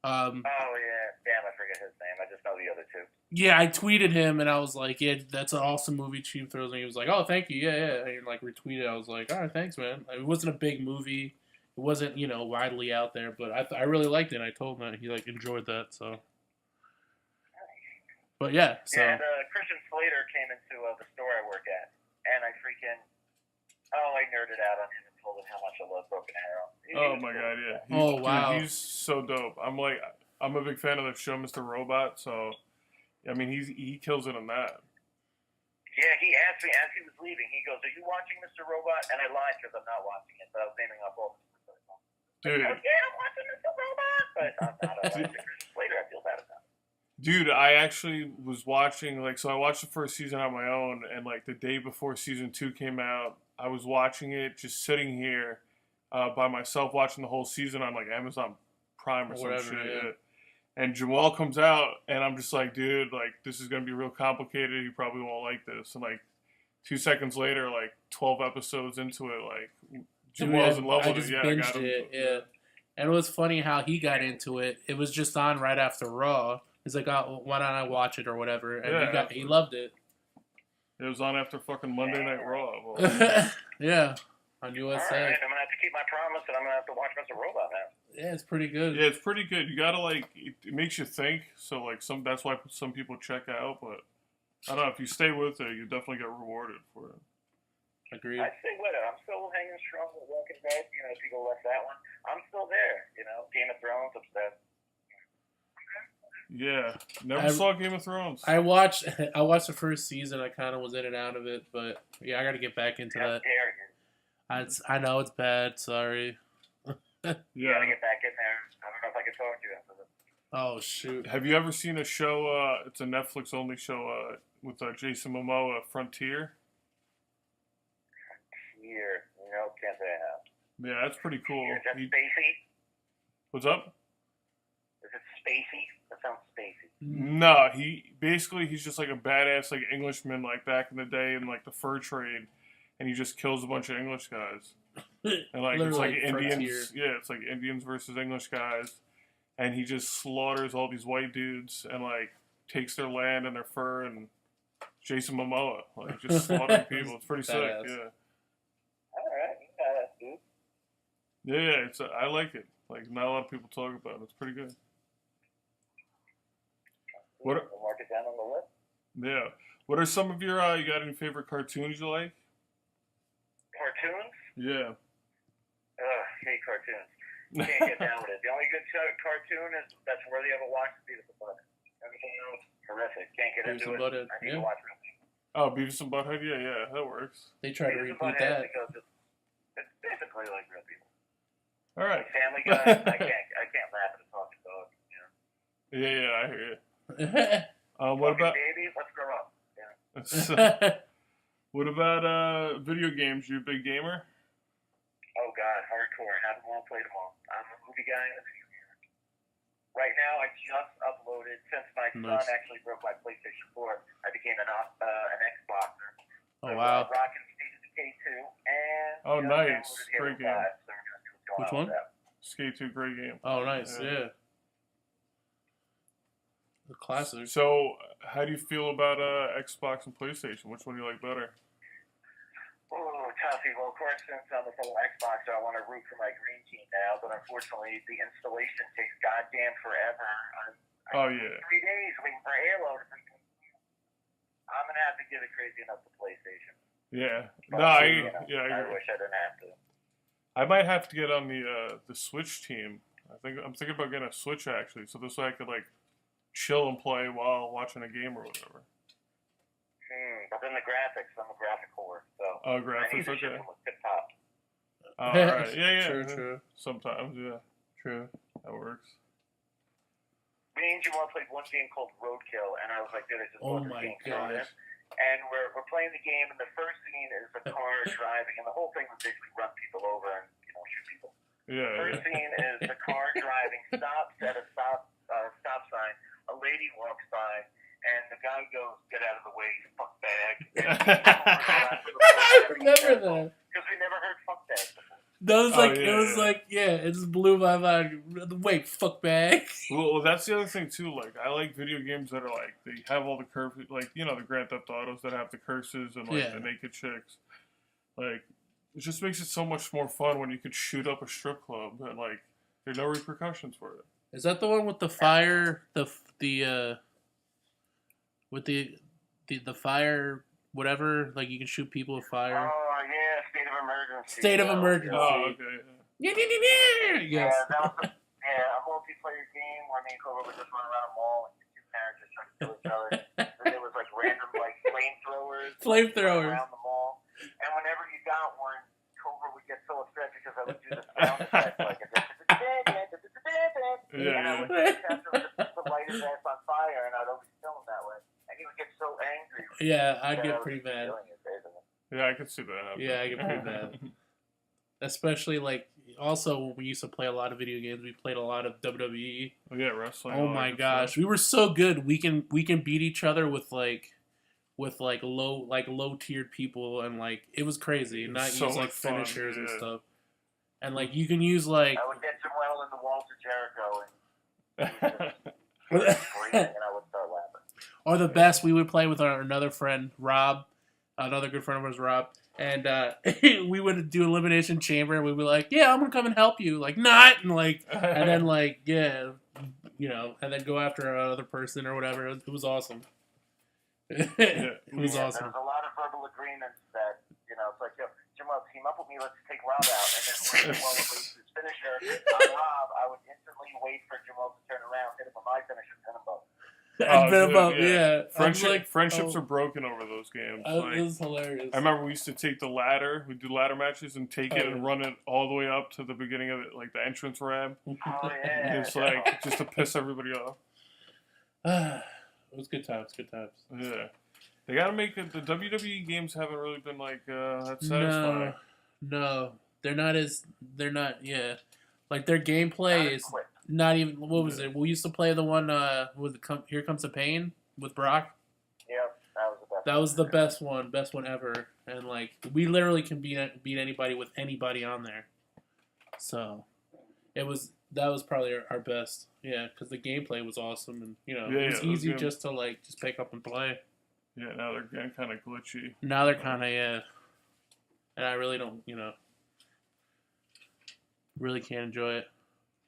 [SPEAKER 3] Oh yeah, damn, I forget his name. I just know the other 2.
[SPEAKER 1] Yeah, I tweeted him and I was like, "Yeah, that's an awesome movie, Cheap Thrills." And he was like, "Oh, thank you, yeah." And like retweeted. I was like, "All right, thanks, man." It wasn't a big movie. It wasn't widely out there, but I really liked it. And I told him that he like enjoyed that. So, but yeah, so
[SPEAKER 3] Yeah, and Christian Slater came into the store I work at, and I nerded out on him and told him how much I love Broken Arrow.
[SPEAKER 2] Oh my god, yeah.
[SPEAKER 1] Oh, wow.
[SPEAKER 2] Dude, he's so dope. I'm a big fan of the show, Mr. Robot. So, I mean, he kills it on that.
[SPEAKER 3] Yeah, he asked me as he was leaving. He goes, "Are you watching Mr. Robot?" And I lied because I'm not watching it, but I was naming off all the
[SPEAKER 2] Dude,
[SPEAKER 3] Yeah, I'm watching Mr. Robot, but I'm not. I watched it. Christian Slater, I feel bad about it.
[SPEAKER 2] Dude, I actually was watching, so I watched the first season on my own, and, the day before season 2 came out, I was watching it, just sitting here by myself, watching the whole season on, Amazon Prime or some
[SPEAKER 1] Whatever,
[SPEAKER 2] shit.
[SPEAKER 1] yeah.
[SPEAKER 2] And Jamal comes out, and I'm just like, dude, this is going to be real complicated. He probably won't like this. And, 2 seconds later, 12 episodes into it, Jamal's in love
[SPEAKER 1] I
[SPEAKER 2] with
[SPEAKER 1] just
[SPEAKER 2] it. Yeah, I
[SPEAKER 1] binged
[SPEAKER 2] got him.
[SPEAKER 1] it. Yeah, and it was funny how he got into it. It was just on right after Raw. He's like, "Oh, why don't I watch it or whatever?" And
[SPEAKER 2] Yeah,
[SPEAKER 1] he loved it.
[SPEAKER 2] It was on after fucking Monday Night Raw. Well,
[SPEAKER 1] Yeah, on
[SPEAKER 3] All
[SPEAKER 1] USA.
[SPEAKER 3] right, I'm gonna have to keep my promise, and I'm gonna have to watch Mr. Robot now.
[SPEAKER 1] Yeah, it's pretty good.
[SPEAKER 2] yeah, it's pretty good. You gotta it makes you think. So that's why some people check out. But I don't know if you stay with it, you definitely get rewarded for it.
[SPEAKER 1] Agreed.
[SPEAKER 3] I stay with it. I'm still hanging strong with Walking Dead. People left that one. I'm still there. Game of Thrones, obsessed.
[SPEAKER 2] Yeah, never saw Game of Thrones.
[SPEAKER 1] I watched the first season. I kind of was in and out of it, but yeah, I got to get back into
[SPEAKER 3] How
[SPEAKER 1] that.
[SPEAKER 3] dare you?
[SPEAKER 1] I know it's bad. Sorry.
[SPEAKER 3] You
[SPEAKER 2] Yeah.
[SPEAKER 3] gotta get back in there. I don't know if I can talk to you after this.
[SPEAKER 1] Oh shoot.
[SPEAKER 2] Have you ever seen a show? It's a Netflix only show with Jason Momoa, Frontier.
[SPEAKER 3] Here, can't say I have.
[SPEAKER 2] Yeah, that's pretty cool.
[SPEAKER 3] Is that spacey?
[SPEAKER 2] What's up?
[SPEAKER 3] Is it spacey? That sounds spacey.
[SPEAKER 2] No, he's just a badass Englishman back in the day in the fur trade, and he just kills a bunch of English guys. And it's
[SPEAKER 1] Literally
[SPEAKER 2] Indians.
[SPEAKER 1] Frontier.
[SPEAKER 2] Yeah, it's Indians versus English guys, and he just slaughters all these white dudes and takes their land and their fur and Jason Momoa just slaughtering people. It's pretty sick.
[SPEAKER 1] Badass.
[SPEAKER 2] Yeah.
[SPEAKER 3] All right, dude.
[SPEAKER 2] Yeah, I like it. Not a lot of people talk about it. It's pretty good. What?
[SPEAKER 3] We'll mark it down on the list.
[SPEAKER 2] Yeah. What are some of your you got any favorite cartoons you like?
[SPEAKER 3] Cartoons?
[SPEAKER 2] Yeah.
[SPEAKER 3] Ugh, hate cartoons. Can't get down with it. The only good cartoon that's worthy of a watch is Beavis and Butthead. Everything else, horrific. Can't get
[SPEAKER 1] Beavis
[SPEAKER 3] into
[SPEAKER 1] and
[SPEAKER 3] it.
[SPEAKER 1] Butthead,
[SPEAKER 3] I need
[SPEAKER 1] yeah.
[SPEAKER 3] to watch wrestling.
[SPEAKER 2] Oh, Beavis and Butthead. Yeah, that works.
[SPEAKER 1] They tried to
[SPEAKER 3] Beavis and
[SPEAKER 1] reboot
[SPEAKER 3] Butthead
[SPEAKER 1] that.
[SPEAKER 3] because it's basically like real people.
[SPEAKER 2] All right.
[SPEAKER 3] Like Family Guy, I can't laugh at a talking dog.
[SPEAKER 2] Yeah, I hear you.
[SPEAKER 1] Yeah.
[SPEAKER 2] What
[SPEAKER 3] Talking
[SPEAKER 2] about?
[SPEAKER 3] babies? Let's grow up.
[SPEAKER 2] So, what about video games? You a big gamer?
[SPEAKER 3] Oh God, hardcore. Have them all, played them all. I'm a movie guy and a video gamer. Right now, I just uploaded, since my son
[SPEAKER 1] Nice.
[SPEAKER 3] actually broke my PlayStation 4, I became an Xboxer.
[SPEAKER 1] Oh wow.
[SPEAKER 3] Rocking State of Decay 2, and
[SPEAKER 2] Oh,
[SPEAKER 3] just
[SPEAKER 2] nice.
[SPEAKER 3] downloaded Halo
[SPEAKER 2] Great game.
[SPEAKER 3] 5, so we're gonna see what's going
[SPEAKER 1] Which
[SPEAKER 3] on
[SPEAKER 1] one?
[SPEAKER 3] with that.
[SPEAKER 2] Skate 2, great game.
[SPEAKER 1] Oh nice.
[SPEAKER 2] Yeah.
[SPEAKER 1] Yeah. The classic.
[SPEAKER 2] So, how do you feel about Xbox and PlayStation? Which one do you like better?
[SPEAKER 3] Oh, toughy. Well, of course, since I'm a fellow Xboxer, I want to root for my green team now, but unfortunately, the installation takes goddamn forever.
[SPEAKER 2] Oh yeah.
[SPEAKER 3] 3 days waiting for Halo to be. I'm gonna have to give it crazy enough to PlayStation.
[SPEAKER 2] Yeah.
[SPEAKER 3] But,
[SPEAKER 2] No, I
[SPEAKER 3] I
[SPEAKER 2] agree.
[SPEAKER 3] wish I didn't have to.
[SPEAKER 2] I might have to get on the Switch team. I'm thinking about getting a Switch actually, so this way I could like chill and play while watching a game or whatever.
[SPEAKER 3] But then the graphics, I'm a graphic whore, so.
[SPEAKER 2] Oh,
[SPEAKER 3] I need
[SPEAKER 2] graphics,
[SPEAKER 3] the shit
[SPEAKER 2] okay.
[SPEAKER 3] to look tip-top.
[SPEAKER 2] All right. Yeah.
[SPEAKER 1] True. True.
[SPEAKER 2] Sometimes, yeah,
[SPEAKER 1] True.
[SPEAKER 2] that works.
[SPEAKER 3] Me and Jamal played one game called Roadkill, and I was like, dude, I just
[SPEAKER 1] Oh
[SPEAKER 3] love this
[SPEAKER 1] my
[SPEAKER 3] game so much.
[SPEAKER 1] gosh.
[SPEAKER 3] And we're playing the game, and the first scene is a car driving, and the whole thing was basically run people over and shoot people.
[SPEAKER 2] Yeah.
[SPEAKER 3] First scene is the car driving, stops at a stop sign. A lady walks by, and the guy goes, "Get out of the way, you fuck bag."
[SPEAKER 1] I remember that.
[SPEAKER 3] Because we never heard fuck bag before.
[SPEAKER 1] That was like
[SPEAKER 2] yeah,
[SPEAKER 1] it was
[SPEAKER 2] yeah.
[SPEAKER 1] like it just blew my mind. Wait, fuck bag.
[SPEAKER 2] Well, that's the other thing too. Like, I like video games that are like they have all the curses, like the Grand Theft Autos that have the curses and like
[SPEAKER 1] Yeah.
[SPEAKER 2] the naked chicks. Like, it just makes it so much more fun when you could shoot up a strip club and like there are no repercussions for it.
[SPEAKER 1] Is that the one with the fire? With the fire, whatever. Like you can shoot people with fire.
[SPEAKER 3] Oh yeah, state of emergency.
[SPEAKER 1] State of emergency.
[SPEAKER 2] Oh, okay.
[SPEAKER 1] Yes.
[SPEAKER 3] Yeah, that was a multiplayer game where me and Cobra would just run around a mall and two characters trying to kill each other. And there was like random like flamethrowers.
[SPEAKER 1] Flamethrowers.
[SPEAKER 3] Around the mall. And whenever you got one, Cobra would get so upset because I would do the sound effect like and I would just have to light his ass on fire, and I'd always kill him that way. And he would get so angry.
[SPEAKER 1] Yeah, I'd
[SPEAKER 3] that I
[SPEAKER 1] get
[SPEAKER 3] was
[SPEAKER 1] pretty mad.
[SPEAKER 3] killing his basically.
[SPEAKER 2] Yeah, I could see that happening.
[SPEAKER 1] Yeah, I get pretty mad. Especially like also when we used to play a lot of video games, we played a lot of WWE.
[SPEAKER 2] Oh, yeah, wrestling.
[SPEAKER 1] Oh
[SPEAKER 2] all
[SPEAKER 1] my
[SPEAKER 2] that good
[SPEAKER 1] gosh,
[SPEAKER 2] stuff.
[SPEAKER 1] we were so good. We can beat each other with low tiered people, and like it was crazy.
[SPEAKER 2] It was
[SPEAKER 1] Not
[SPEAKER 2] so
[SPEAKER 1] use like
[SPEAKER 2] much fun,
[SPEAKER 1] finishers and
[SPEAKER 2] yeah.
[SPEAKER 1] stuff. And like you can use like
[SPEAKER 3] I would get Joel in the walls of Jericho, and he was screaming, and I would start laughing.
[SPEAKER 1] or the best we would play with another friend, Rob, another good friend of ours, Rob, and we would do elimination chamber, and we'd be like, "Yeah, I'm gonna come and help you," like not, and like, and then like, yeah, and then go after another person or whatever. It was awesome. It was awesome.
[SPEAKER 3] There was a lot of verbal agreements that it's like, yo, Jamal, team up with me. Let's take Rob out, and then when Jamal would release his finisher on Rob, I would instantly wait for Jamal to turn around, hit him with my finisher, and pin him both.
[SPEAKER 1] I've been
[SPEAKER 2] dude,
[SPEAKER 1] above, yeah.
[SPEAKER 2] Friendships are broken over those games. Like,
[SPEAKER 1] it was hilarious.
[SPEAKER 2] I remember we used to take the ladder. We'd do ladder matches and take it and run it all the way up to the beginning of it, like the entrance ramp.
[SPEAKER 3] Oh yeah.
[SPEAKER 2] It's like just to piss everybody off.
[SPEAKER 1] It was good times. Good times.
[SPEAKER 2] Yeah, they gotta make it. The WWE games haven't really been like that satisfying.
[SPEAKER 1] No, they're not as yeah. Like their gameplay is
[SPEAKER 3] Quick.
[SPEAKER 1] not even. What was it? We used to play the one with Here Comes the Pain with Brock.
[SPEAKER 3] Yep, that was the best.
[SPEAKER 1] That was the best one ever. And like we literally can beat anybody with anybody on there. So that was probably our best. Yeah, because the gameplay was awesome, and it was easy just to like just pick up and play.
[SPEAKER 2] Yeah, now they're getting kind of glitchy.
[SPEAKER 1] Now they're kind of and I really don't really can't enjoy it.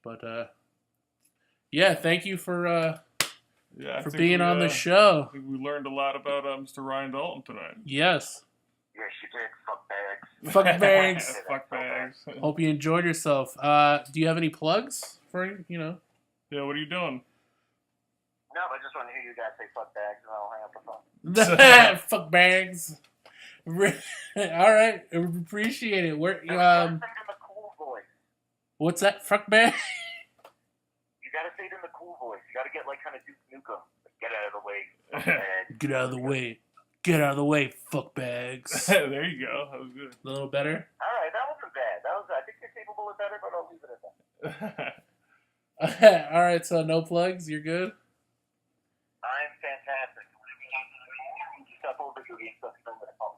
[SPEAKER 1] But yeah, thank you for
[SPEAKER 2] I think
[SPEAKER 1] being on the
[SPEAKER 2] I
[SPEAKER 1] show.
[SPEAKER 2] think we learned a lot about Mr. Ryan Dalton tonight.
[SPEAKER 1] Yes.
[SPEAKER 3] Yes, you did. Fuck bags.
[SPEAKER 1] Fuck bags.
[SPEAKER 2] Fuck bags.
[SPEAKER 1] Hope you enjoyed yourself. Do you have any plugs for
[SPEAKER 2] Yeah, what are you doing?
[SPEAKER 3] No, I just want to hear you guys say fuck bags, and I'll hang up the phone.
[SPEAKER 1] Fuck bags. All right, appreciate it. We're
[SPEAKER 3] Say it in the cool voice.
[SPEAKER 1] what's that? Fuck bag.
[SPEAKER 3] You gotta say it in the cool voice. You gotta get like kind of Duke Nukem. Like, get out of the way. Fuck bag.
[SPEAKER 1] Get out of the way. Get out of the way, fuck bags.
[SPEAKER 2] There you go. That was good.
[SPEAKER 1] A little better.
[SPEAKER 3] All right, that wasn't bad. I think you're capable of better, but I'll leave it at that.
[SPEAKER 1] All right, so no plugs. You're good.
[SPEAKER 3] I'm fantastic. Stuff over to the stuff over the phone.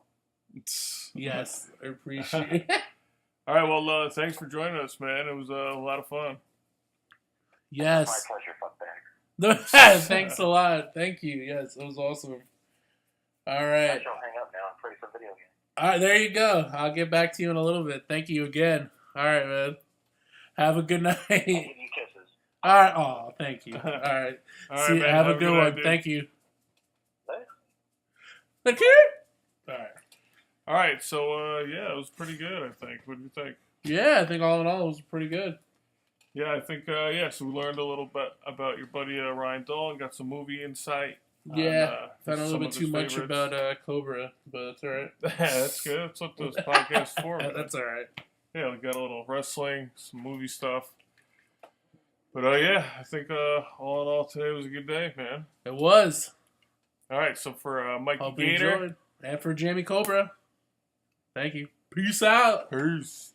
[SPEAKER 1] Yes, I appreciate it.
[SPEAKER 2] All right, well, thanks for joining us, man. It was a lot of fun.
[SPEAKER 1] Yes.
[SPEAKER 3] My pleasure, fuck bags.
[SPEAKER 1] Thanks a lot. Thank you. Yes, it was awesome. All right.
[SPEAKER 3] I shall hang up now and play some video games.
[SPEAKER 1] All right, there you go. I'll get back to you in a little bit. Thank you again. All right, man. Have a good night.
[SPEAKER 3] I'll give you kisses.
[SPEAKER 1] All right. Oh, thank you. All right.
[SPEAKER 2] All right,
[SPEAKER 1] See,
[SPEAKER 2] man.
[SPEAKER 1] have a good
[SPEAKER 2] night,
[SPEAKER 1] one.
[SPEAKER 2] dude.
[SPEAKER 1] Thank you.
[SPEAKER 3] Later.
[SPEAKER 1] Thank you. All right.
[SPEAKER 2] All right, so, yeah, it was pretty good, I think. What do you think?
[SPEAKER 1] Yeah, I think all in all, it was pretty good.
[SPEAKER 2] Yeah, I think, so we learned a little bit about your buddy Ryan Dolan, got some movie insight.
[SPEAKER 1] Yeah, found a little
[SPEAKER 2] some
[SPEAKER 1] bit
[SPEAKER 2] of his
[SPEAKER 1] too much
[SPEAKER 2] favorites.
[SPEAKER 1] about Cobra, but that's all right.
[SPEAKER 2] That's good. That's what this podcast is for, man.
[SPEAKER 1] That's all right.
[SPEAKER 2] Yeah, we got a little wrestling, some movie stuff. But, yeah, I think all in all, today was a good day, man.
[SPEAKER 1] It was.
[SPEAKER 2] All right, so for Mikey
[SPEAKER 1] Hope you
[SPEAKER 2] Gator.
[SPEAKER 1] enjoyed. And for Jamie Cobra, thank you. Peace out.
[SPEAKER 2] Peace.